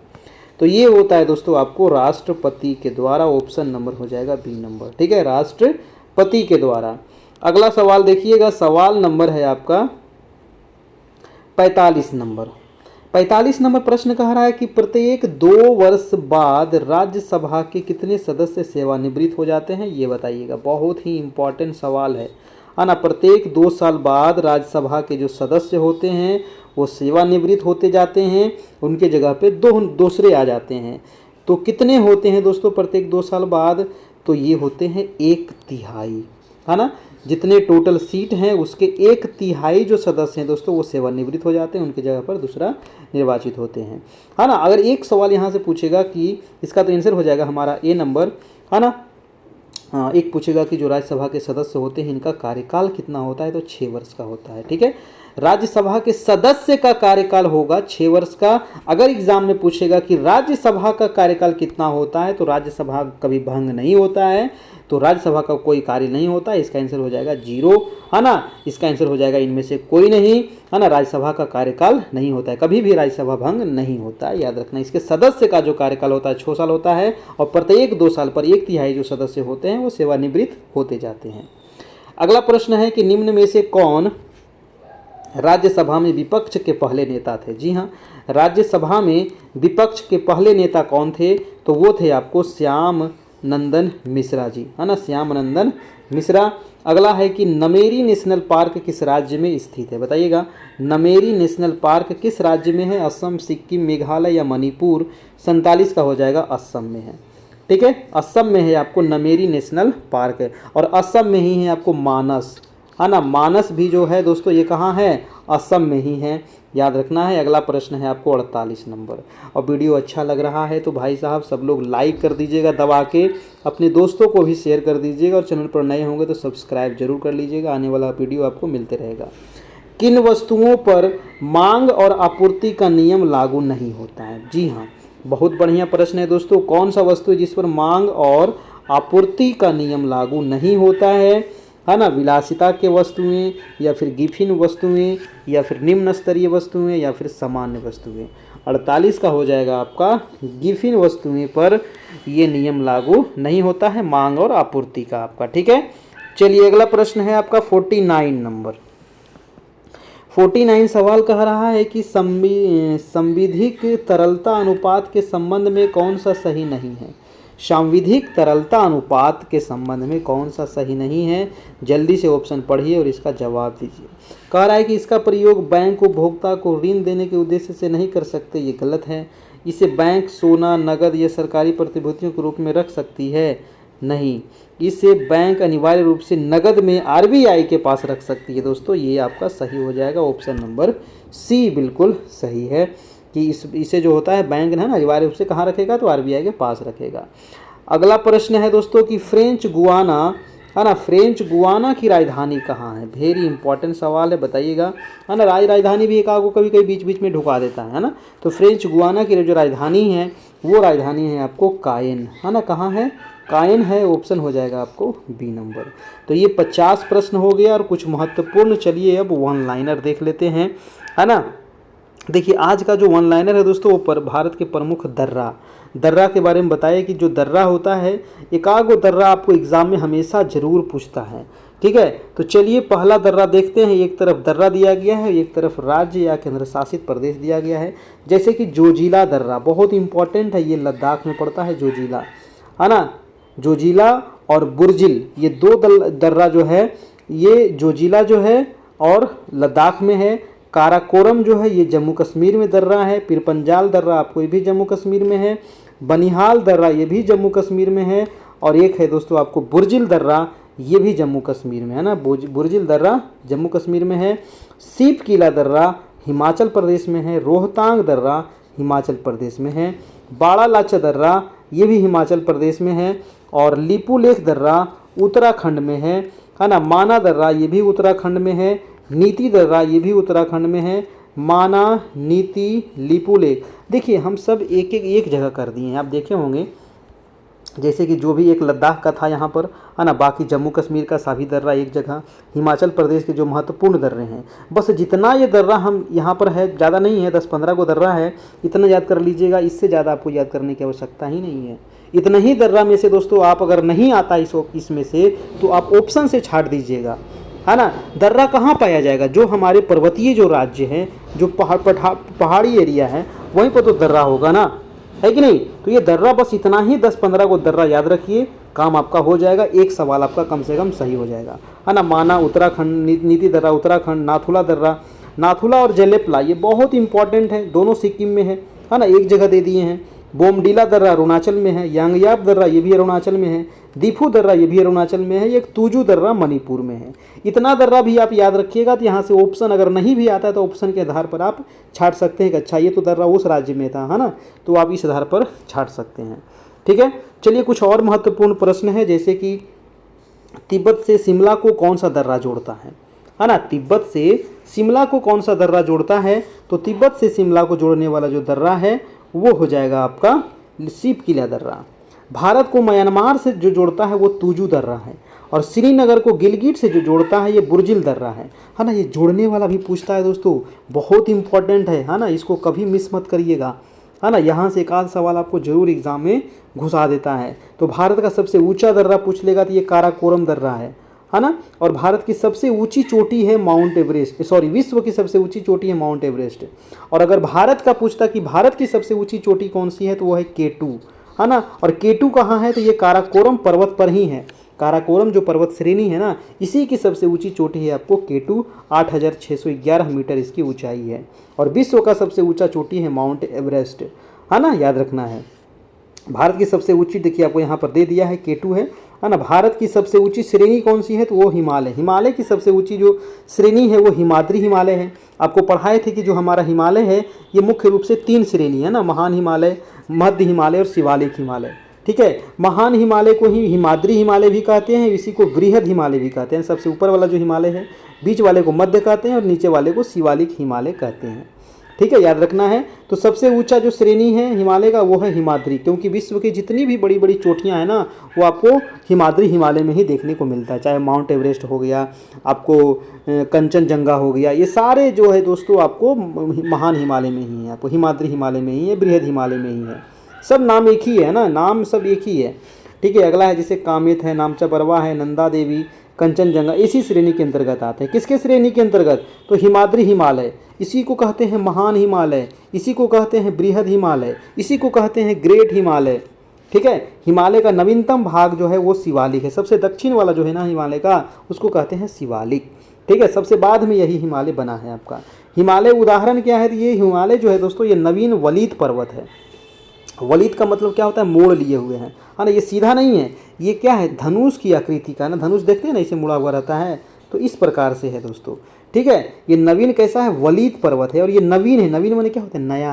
तो ये होता है दोस्तों आपको राष्ट्रपति के द्वारा। ऑप्शन नंबर हो जाएगा बी नंबर। ठीक है, राष्ट्रपति पति के द्वारा। अगला सवाल देखिएगा, सवाल नंबर है आपका 45 नंबर। 45 नंबर प्रश्न कह रहा है कि प्रत्येक 2 वर्ष बाद राज्यसभा के कितने सदस्य सेवानिवृत्त हो जाते हैं, ये बताइएगा। बहुत ही इम्पोर्टेंट सवाल है ना। प्रत्येक 2 साल बाद राज्यसभा के जो सदस्य होते हैं वो सेवानिवृत्त होते जाते हैं, उनके जगह पे दूसरे आ जाते हैं। तो कितने होते हैं दोस्तों प्रत्येक 2 साल बाद? तो ये होते हैं 1/3, है ना। जितने टोटल सीट हैं उसके 1/3 जो सदस्य हैं दोस्तों वो सेवानिवृत्त हो जाते हैं, उनकी जगह पर दूसरा निर्वाचित होते हैं, है ना। अगर एक सवाल यहाँ से पूछेगा कि इसका तो आंसर हो जाएगा हमारा ए नंबर, है ना। एक पूछेगा कि जो राज्यसभा के सदस्य होते हैं इनका कार्यकाल कितना होता है, तो 6 वर्ष का होता है, ठीक है। राज्यसभा के सदस्य का कार्यकाल होगा 6 वर्ष का। अगर एग्जाम में पूछेगा कि राज्यसभा का कार्यकाल कितना होता है, तो राज्यसभा कभी भंग नहीं होता है, तो राज्यसभा का कोई कार्य नहीं होता है। इसका आंसर हो जाएगा 0, है ना। इसका आंसर हो जाएगा इनमें से कोई नहीं, है ना। राज्यसभा का कार्यकाल नहीं होता है, कभी भी राज्यसभा भंग नहीं होता है, याद रखना। इसके सदस्य का जो कार्यकाल होता है 6 साल होता है, और प्रत्येक 2 साल पर 1/3 जो सदस्य होते हैं वो सेवानिवृत्त होते जाते हैं। अगला प्रश्न है कि निम्न में से कौन राज्यसभा में विपक्ष के पहले नेता थे? जी हाँ, राज्यसभा में विपक्ष के पहले नेता कौन थे? तो वो थे आपको श्याम नंदन मिश्रा जी, है ना, श्याम नंदन मिश्रा। अगला है कि नमेरी नेशनल पार्क किस राज्य में स्थित है, बताइएगा। नमेरी नेशनल पार्क किस राज्य में है? असम, सिक्किम, मेघालय या मणिपुर? 47 का हो जाएगा असम में है, ठीक है। असम में है आपको नमेरी नेशनल पार्क, और असम में ही है आपको मानस, है ना। मानस भी जो है दोस्तों ये कहाँ है? असम में ही है, याद रखना है। अगला प्रश्न है आपको 48 नंबर। और वीडियो अच्छा लग रहा है तो भाई साहब सब लोग लाइक कर दीजिएगा दबा के, अपने दोस्तों को भी शेयर कर दीजिएगा, और चैनल पर नए होंगे तो सब्सक्राइब जरूर कर लीजिएगा, आने वाला वीडियो आपको मिलते रहेगा। किन वस्तुओं पर मांग और आपूर्ति का नियम लागू नहीं होता है? जी हाँ, बहुत बढ़िया प्रश्न है दोस्तों। कौन सा वस्तु है जिस पर मांग और आपूर्ति का नियम लागू नहीं होता है ना। विलासिता के वस्तुएं, या फिर गिफिन वस्तुएं, या फिर निम्न स्तरीय वस्तुएं, या फिर सामान्य वस्तुएं? 48 का हो जाएगा आपका गिफिन वस्तुएं पर ये नियम लागू नहीं होता है, मांग और आपूर्ति का आपका, ठीक है। चलिए अगला प्रश्न है आपका 49 नंबर। 49 सवाल कह रहा है कि संविधिक तरलता अनुपात के संबंध में कौन सा सही नहीं है? सांविधिक तरलता अनुपात के संबंध में कौन सा सही नहीं है? जल्दी से ऑप्शन पढ़िए और इसका जवाब दीजिए। कह रहा है कि इसका प्रयोग बैंक उपभोक्ता को ऋण देने के उद्देश्य से नहीं कर सकते, ये गलत है। इसे बैंक सोना, नगद या सरकारी प्रतिभूतियों के रूप में रख सकती है, नहीं। इसे बैंक अनिवार्य रूप से नगद में आरबीआई के पास रख सकती है दोस्तों, ये आपका सही हो जाएगा। ऑप्शन नंबर सी बिल्कुल सही है कि इसे जो होता है बैंक है ना अनिवार्य रूप से कहाँ रखेगा, तो आरबीआई के पास रखेगा। अगला प्रश्न है दोस्तों कि फ्रेंच गुआना, है ना, फ्रेंच गुआना की राजधानी कहाँ है? वेरी इंपॉर्टेंट सवाल है, बताइएगा, है ना। राजधानी भी एक आगो कभी कभी बीच बीच में ढुका देता है ना। तो फ्रेंच गुआना की जो राजधानी है वो राजधानी है आपको कायन, है ना। कहाँ है? कायन है, ऑप्शन हो जाएगा आपको बी नंबर। तो ये 50 प्रश्न हो गया और कुछ महत्वपूर्ण। चलिए अब वन लाइनर देख लेते हैं, है ना। देखिए आज का जो वन लाइनर है दोस्तों, वो पर भारत के प्रमुख दर्रा के बारे में बताइए कि जो दर्रा होता है, एकागो दर्रा आपको एग्जाम में हमेशा जरूर पूछता है, ठीक है। तो चलिए पहला दर्रा देखते हैं। एक तरफ दर्रा दिया गया है, एक तरफ राज्य या केंद्र शासित प्रदेश दिया गया है। जैसे कि जोजिला दर्रा बहुत इंपॉर्टेंट है, ये लद्दाख में पड़ता है जोजिला, है ना। जोजिला और बुर्जिल ये 2 दर्रा जो है, ये जोजिला जो है और लद्दाख में है। काराकोरम जो है ये जम्मू कश्मीर में दर्रा है। पिरपंजाल दर्रा आपको ये भी जम्मू कश्मीर में है। बनिहाल दर्रा ये भी जम्मू कश्मीर में है। और एक है दोस्तों आपको बुर्जिल दर्रा, ये भी जम्मू कश्मीर में है ना। बुर्जिल दर्रा जम्मू कश्मीर में है। सीप किला दर्रा हिमाचल प्रदेश में है। रोहतांग दर्रा हिमाचल प्रदेश में है। बाड़ा लाचा दर्रा ये भी हिमाचल प्रदेश में है। और लिपुलेख दर्रा उत्तराखंड में है ना। माना दर्रा ये भी उत्तराखंड में है। नीति दर्रा ये भी उत्तराखंड में है। माना, नीति, लिपुलेख, देखिए हम सब एक जगह कर दिए हैं, आप देखे होंगे। जैसे कि जो भी एक लद्दाख का था यहाँ पर, है ना। बाकी जम्मू कश्मीर का सभी दर्रा एक जगह, हिमाचल प्रदेश के जो महत्वपूर्ण दर्रे हैं, बस जितना ये दर्रा हम यहाँ पर है, ज़्यादा नहीं है, 10-15 को दर्रा है, इतना याद कर लीजिएगा। इससे ज़्यादा आपको याद करने की आवश्यकता ही नहीं है। इतना ही दर्रा में से दोस्तों आप अगर नहीं आता इसमें से तो आप ऑप्शन से छाट दीजिएगा, है ना। दर्रा कहाँ पाया जाएगा? जो हमारे पर्वतीय जो राज्य हैं, जो पहाड़ी एरिया है, वहीं पर तो दर्रा होगा ना, है कि नहीं। तो ये दर्रा बस इतना ही 10-15 को दर्रा याद रखिए, काम आपका हो जाएगा। एक सवाल आपका कम से कम सही हो जाएगा, है ना। माना उत्तराखंड, नीति दर्रा उत्तराखंड, नाथुला दर्रा, नाथुला और जलेपला ये बहुत इंपॉर्टेंट है, दोनों सिक्किम में है ना, एक जगह दे दिए हैं। बोमडीला दर्रा अरुणाचल में है, यांगयाप दर्रा ये भी अरुणाचल में है, दीफू दर्रा ये भी अरुणाचल में है, एक तुजू दर्रा मणिपुर में है। इतना दर्रा भी आप याद रखिएगा। तो यहाँ से ऑप्शन अगर नहीं भी आता है तो ऑप्शन के आधार पर आप छाट सकते हैं कि अच्छा ये तो दर्रा उस राज्य में था, है ना, तो आप इस आधार पर छाट सकते हैं। ठीक है, चलिए कुछ और महत्वपूर्ण प्रश्न है, जैसे कि तिब्बत से शिमला को कौन सा दर्रा जोड़ता है ना। तिब्बत से शिमला को कौन सा दर्रा जोड़ता है? तो तिब्बत से शिमला को जोड़ने वाला जो दर्रा है वो हो जाएगा आपका सीप किला दर्रा। भारत को म्यांमार से जो जोड़ता है वो तुजू दर्रा है, और श्रीनगर को गिलगिट से जो जोड़ता है ये बुर्जिल दर्रा है ना। ये जोड़ने वाला भी पूछता है दोस्तों, बहुत इंपॉर्टेंट है ना, इसको कभी मिस मत करिएगा, है ना। यहाँ से एक आध सवाल आपको जरूर एग्जाम में घुसा देता है। तो भारत का सबसे ऊंचा दर्रा पूछ लेगा तो ये काराकोरम दर्रा है ना। और भारत की सबसे ऊंची चोटी है माउंट एवरेस्ट, सॉरी विश्व की सबसे ऊंची चोटी है माउंट एवरेस्ट। और अगर भारत का पूछता कि भारत की सबसे ऊंची चोटी कौन सी है तो वो है K2, है ना। और K2 कहाँ है? तो ये काराकोरम पर्वत पर ही है। काराकोरम जो पर्वत श्रेणी है ना, इसी की सबसे ऊंची चोटी है आपको K2, 8611 मीटर इसकी ऊंचाई है। और विश्व का सबसे ऊंचा चोटी है माउंट एवरेस्ट, है ना, याद रखना है। भारत की सबसे ऊंची देखिए आपको यहाँ पर दे दिया है K2 है ना। भारत की सबसे ऊंची श्रेणी कौन सी है? तो वो हिमालय। हिमालय की सबसे ऊंची जो श्रेणी है वो हिमाद्री हिमालय है। आपको पढ़ाए थे कि जो हमारा हिमालय है ये मुख्य रूप से 3 श्रेणी है ना, महान हिमालय, मध्य हिमालय और शिवालिक हिमालय। ठीक है, महान हिमालय को ही हिमाद्री हिमालय भी कहते हैं, इसी को बृहद हिमालय भी कहते हैं। सबसे ऊपर वाला जो हिमालय है, बीच वाले को मध्य कहते हैं और नीचे वाले को शिवालिक हिमालय कहते हैं। ठीक है, याद रखना है। तो सबसे ऊंचा जो श्रेणी है हिमालय का वो है हिमाद्री, क्योंकि विश्व की जितनी भी बड़ी बड़ी चोटियां हैं ना वो आपको हिमाद्री हिमालय में ही देखने को मिलता है। चाहे माउंट एवरेस्ट हो गया, आपको कंचनजंगा हो गया, ये सारे जो है दोस्तों आपको महान हिमालय में ही है, आपको हिमाद्री हिमालय में ही है, बृहद हिमालय में ही है। सब नाम एक ही है ना, नाम सब एक ही है। ठीक है, अगला है जैसे कामेत है, नामचा परवा है, नंदा देवी, कंचनजंगा, इसी श्रेणी के अंतर्गत आते हैं। किसके श्रेणी के अंतर्गत? तो हिमाद्री हिमालय, इसी को कहते हैं महान हिमालय, इसी को कहते हैं बृहद हिमालय, इसी को कहते हैं ग्रेट हिमालय। ठीक है, हिमालय का नवीनतम भाग जो है वो शिवालिक है। सबसे दक्षिण वाला जो है ना हिमालय का, उसको कहते हैं शिवालिक। ठीक है, सबसे बाद में यही हिमालय बना है आपका। हिमालय उदाहरण क्या है? तो ये हिमालय जो है दोस्तों ये नवीन वलित पर्वत है। वलित का मतलब क्या होता है? मोड़ लिए हुए हैं, है ना। ये सीधा नहीं है, ये क्या है? धनुष की आकृति का ना, धनुष देखते हैं ना इसे मुड़ा हुआ रहता है, तो इस प्रकार से है दोस्तों। ठीक है, ये नवीन कैसा है? वलित पर्वत है, और ये नवीन है। नवीन माने क्या होता है? नया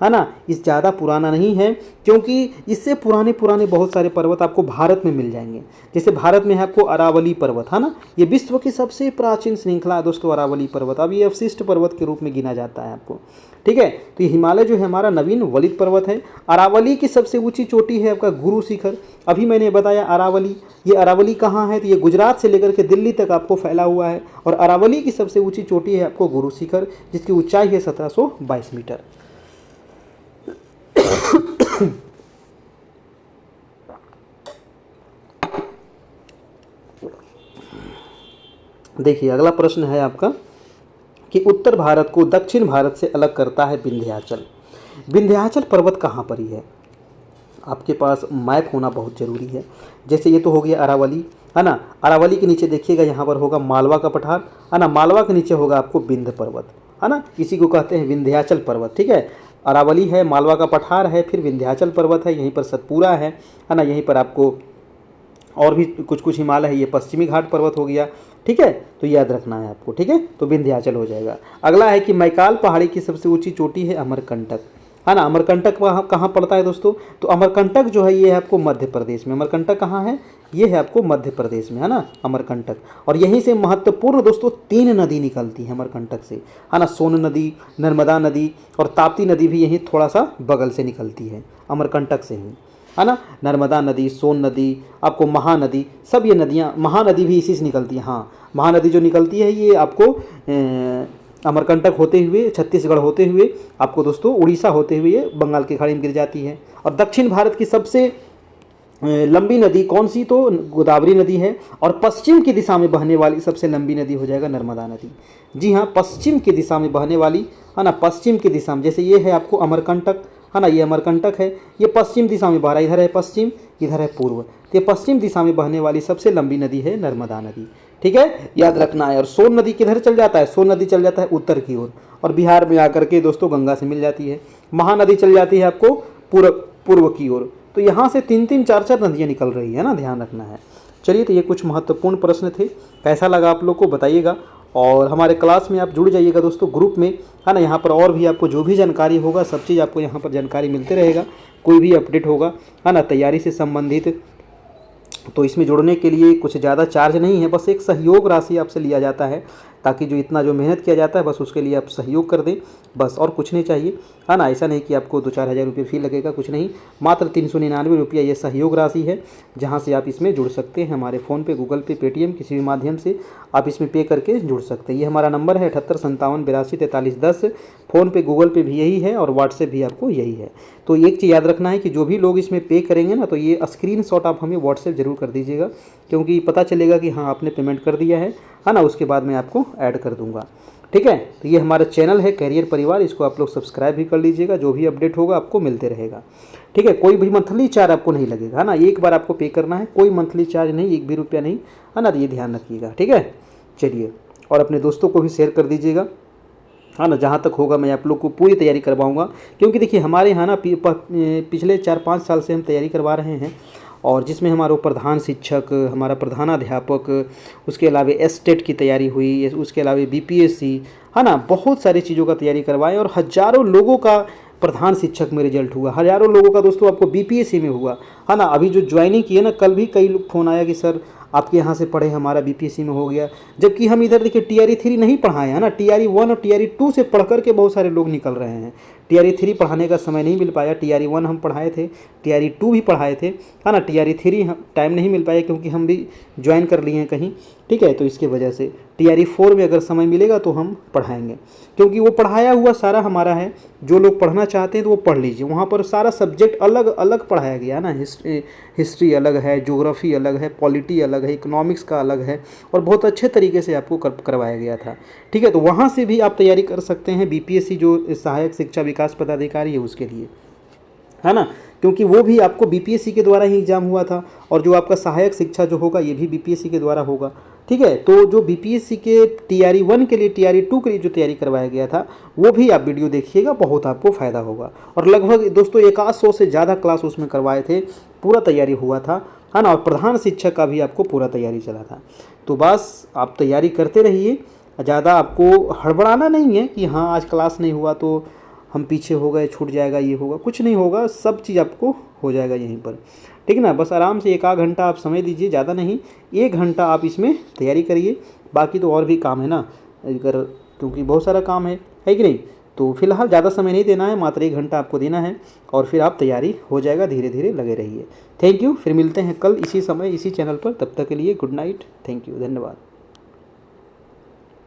है ना। इस ज़्यादा पुराना नहीं है, क्योंकि इससे पुराने पुराने बहुत सारे पर्वत आपको भारत में मिल जाएंगे। जैसे भारत में है आपको अरावली पर्वत, है ना, ये विश्व की सबसे प्राचीन श्रृंखला है दोस्तों अरावली पर्वत। अब ये अवशिष्ट पर्वत के रूप में गिना जाता है आपको। ठीक है, तो ये हिमालय जो है हमारा नवीन वलित पर्वत है। अरावली की सबसे ऊंची चोटी है आपका गुरु शिखर। अभी मैंने बताया अरावली, ये अरावली कहाँ है? तो ये गुजरात से लेकर के दिल्ली तक आपको फैला हुआ है। और अरावली की सबसे ऊंची चोटी है आपको गुरु शिखर, जिसकी ऊंचाई है 1722 मीटर। देखिए अगला प्रश्न है आपका कि उत्तर भारत को दक्षिण भारत से अलग करता है विंध्याचल। विंध्याचल पर्वत कहाँ पर ही है? आपके पास मैप होना बहुत ज़रूरी है। जैसे ये तो हो गया अरावली, है ना। अरावली के नीचे देखिएगा यहाँ पर होगा मालवा का पठार, है ना। मालवा के नीचे होगा आपको विंध्य पर्वत, है ना। इसी को कहते हैं विंध्याचल पर्वत। ठीक है, अरावली है, मालवा का पठार है, फिर विंध्याचल पर्वत है, यहीं पर सतपुरा है ना। यहीं पर आपको और भी कुछ कुछ हिमालय है, ये पश्चिमी घाट पर्वत हो गया। ठीक है, तो याद रखना है आपको। ठीक है, तो विंध्याचल हो जाएगा। अगला है कि मैकाल पहाड़ी की सबसे ऊंची चोटी है अमरकंटक, है ना। अमरकंटक कहाँ पड़ता है दोस्तों? तो अमरकंटक जो है ये है आपको मध्य प्रदेश में। अमरकंटक कहाँ है? ये है आपको मध्य प्रदेश में, है ना, अमरकंटक। और यहीं से महत्वपूर्ण दोस्तों 3 नदी निकलती है अमरकंटक से, है ना। सोन नदी, नर्मदा नदी और ताप्ती नदी भी यहीं थोड़ा सा बगल से निकलती है अमरकंटक से ही, है ना। नर्मदा नदी, सोन नदी, आपको महानदी, सब ये नदियाँ, महानदी भी इसी से निकलती है। हाँ, महानदी जो निकलती है ये आपको अमरकंटक होते हुए, छत्तीसगढ़ होते हुए, आपको दोस्तों उड़ीसा होते हुए बंगाल की खाड़ी में गिर जाती है। और दक्षिण भारत की सबसे लंबी नदी कौन सी, तो गोदावरी नदी है। और पश्चिम की दिशा में बहने वाली सबसे लंबी नदी हो जाएगा नर्मदा नदी। जी हाँ, पश्चिम की दिशा में बहने वाली, है ना, पश्चिम की दिशा में, जैसे ये है आपको अमरकंटक, है ना, ये अमरकंटक है, ये पश्चिम दिशा में बह रहा है, इधर है पश्चिम, इधर है पूर्व, तो ये पश्चिम दिशा में बहने वाली सबसे लंबी नदी है नर्मदा नदी। ठीक है, याद रखना है। और सोन नदी किधर चल जाता है, सोन नदी चल जाता है उत्तर की ओर, और बिहार में आकर के दोस्तों गंगा से मिल जाती है। महानदी चल जाती है आपको पूर्व की ओर। तो यहाँ से 3-3, 4-4 नदियाँ निकल रही है ना, ध्यान रखना है। चलिए, तो ये कुछ महत्वपूर्ण प्रश्न थे। कैसा लगा आप लोग को बताइएगा, और हमारे क्लास में आप जुड़ जाइएगा दोस्तों, ग्रुप में, है ना। यहाँ पर और भी आपको जो भी जानकारी होगा सब चीज़ आपको यहाँ पर जानकारी मिलते रहेगा। कोई भी अपडेट होगा, है ना, तैयारी से संबंधित, तो इसमें जुड़ने के लिए कुछ ज़्यादा चार्ज नहीं है, बस एक सहयोग राशि आपसे लिया जाता है, ताकि जो इतना जो मेहनत किया जाता है बस उसके लिए आप सहयोग कर दें, बस, और कुछ नहीं चाहिए, है ना। ऐसा नहीं कि आपको 2-4 हज़ार रुपये फी लगेगा, कुछ नहीं, मात्र 399 रुपया ये सहयोग राशि है, जहाँ से आप इसमें जुड़ सकते हैं। हमारे फ़ोन पे, गूगल पे, पेटीएम, किसी भी माध्यम से आप इसमें पे करके जुड़ सकते हैं। ये हमारा नंबर है 7857824310। फ़ोन पे, गूगल पे भी यही है, और व्हाट्सएप भी आपको यही है। तो एक चीज़ याद रखना है कि जो भी लोग इसमें पे करेंगे ना, तो ये स्क्रीनशॉट आप हमें व्हाट्सएप जरूर कर दीजिएगा, क्योंकि पता चलेगा कि हाँ आपने पेमेंट कर दिया है ना। उसके बाद मैं आपको ऐड कर दूंगा। ठीक है, तो ये हमारा चैनल है कैरियर परिवार, इसको आप लोग सब्सक्राइब भी कर लीजिएगा, जो भी अपडेट होगा आपको मिलते रहेगा। ठीक है, कोई भी मंथली चार्ज आपको नहीं लगेगा, है ना, एक बार आपको पे करना है, कोई मंथली चार्ज नहीं, 1 भी रुपया नहीं, है ना, ये ध्यान रखिएगा। ठीक है, चलिए, और अपने दोस्तों को भी शेयर कर दीजिएगा, हाँ ना, जहाँ तक होगा मैं आप लोग को पूरी तैयारी करवाऊँगा, क्योंकि देखिए हमारे यहाँ ना पिछले 4-5 साल से हम तैयारी करवा रहे हैं, और जिसमें हमारा प्रधान शिक्षक, हमारा प्रधानाध्यापक, उसके अलावा एस्टेट की तैयारी हुई, उसके अलावा बीपीएससी, है ना, बहुत सारी चीज़ों का तैयारी करवाएं, और हज़ारों लोगों का प्रधान शिक्षक में रिजल्ट हुआ, हज़ारों लोगों का दोस्तों आपको बीपीएससी में हुआ, है ना। अभी जो ज्वाइनिंग की है ना, कल भी कई लोग फ़ोन आया कि सर आपके यहाँ से पढ़े, हमारा बीपीएससी में हो गया, जबकि हम इधर देखिए टीआरई 3 नहीं पढ़ाए हैं ना, टीआरई 1 और टीआरई 2 से पढ़ करके बहुत सारे लोग निकल रहे हैं। टीआरई 3 पढ़ाने का समय नहीं मिल पाया, टीआरई 1 हम पढ़ाए थे, टीआरई 2 भी पढ़ाए थे, है ना, टीआरई 3 हम टाइम नहीं मिल पाया, क्योंकि हम भी ज्वाइन कर लिए हैं कहीं। ठीक है, तो इसके वजह से टीआरई 4 में अगर समय मिलेगा तो हम पढ़ाएंगे, क्योंकि वो पढ़ाया हुआ सारा हमारा है। जो लोग पढ़ना चाहते हैं तो वो पढ़ लीजिए, वहाँ पर सारा सब्जेक्ट अलग अलग पढ़ाया गया है ना, हिस्ट्री अलग है, ज्योग्राफी अलग है, पॉलिटी अलग है, इकोनॉमिक्स का अलग है, और बहुत अच्छे तरीके से आपको करवाया गया था। ठीक है, तो वहाँ से भी आप तैयारी कर सकते हैं, बीपीएससी जो सहायक शिक्षा विकास पदाधिकारी है उसके लिए, है ना, क्योंकि वो भी आपको बीपीएससी के द्वारा ही एग्जाम हुआ था, और जो आपका सहायक शिक्षा जो होगा ये भी बीपीएससी के द्वारा होगा। ठीक है, तो जो बीपीएससी के टीआरई 1 के लिए, टीआरई 2 के लिए जो तैयारी करवाया गया था, वो भी आप वीडियो देखिएगा, बहुत आपको फ़ायदा होगा। और लगभग दोस्तों 100 से ज़्यादा क्लास उसमें करवाए थे, पूरा तैयारी हुआ था, है ना, और प्रधान शिक्षक का भी आपको पूरा तैयारी चला था। तो बस आप तैयारी करते रहिए, ज़्यादा आपको हड़बड़ाना नहीं है कि हाँ आज क्लास नहीं हुआ तो हम पीछे हो गए, छूट जाएगा, ये होगा, कुछ नहीं होगा, सब चीज़ आपको हो जाएगा यहीं पर। ठीक है ना, बस आराम से 1 आध घंटा आप समय दीजिए, ज़्यादा नहीं, 1 घंटा आप इसमें तैयारी करिए, बाकी तो और भी काम है ना, अगर, क्योंकि बहुत सारा काम है कि नहीं। तो फिलहाल ज़्यादा समय नहीं देना है, मात्र 1 घंटा आपको देना है, और फिर आप तैयारी हो जाएगा, धीरे धीरे लगे रहिए। थैंक यू, फिर मिलते हैं कल इसी समय इसी चैनल पर, तब तक के लिए गुड नाइट, थैंक यू, धन्यवाद।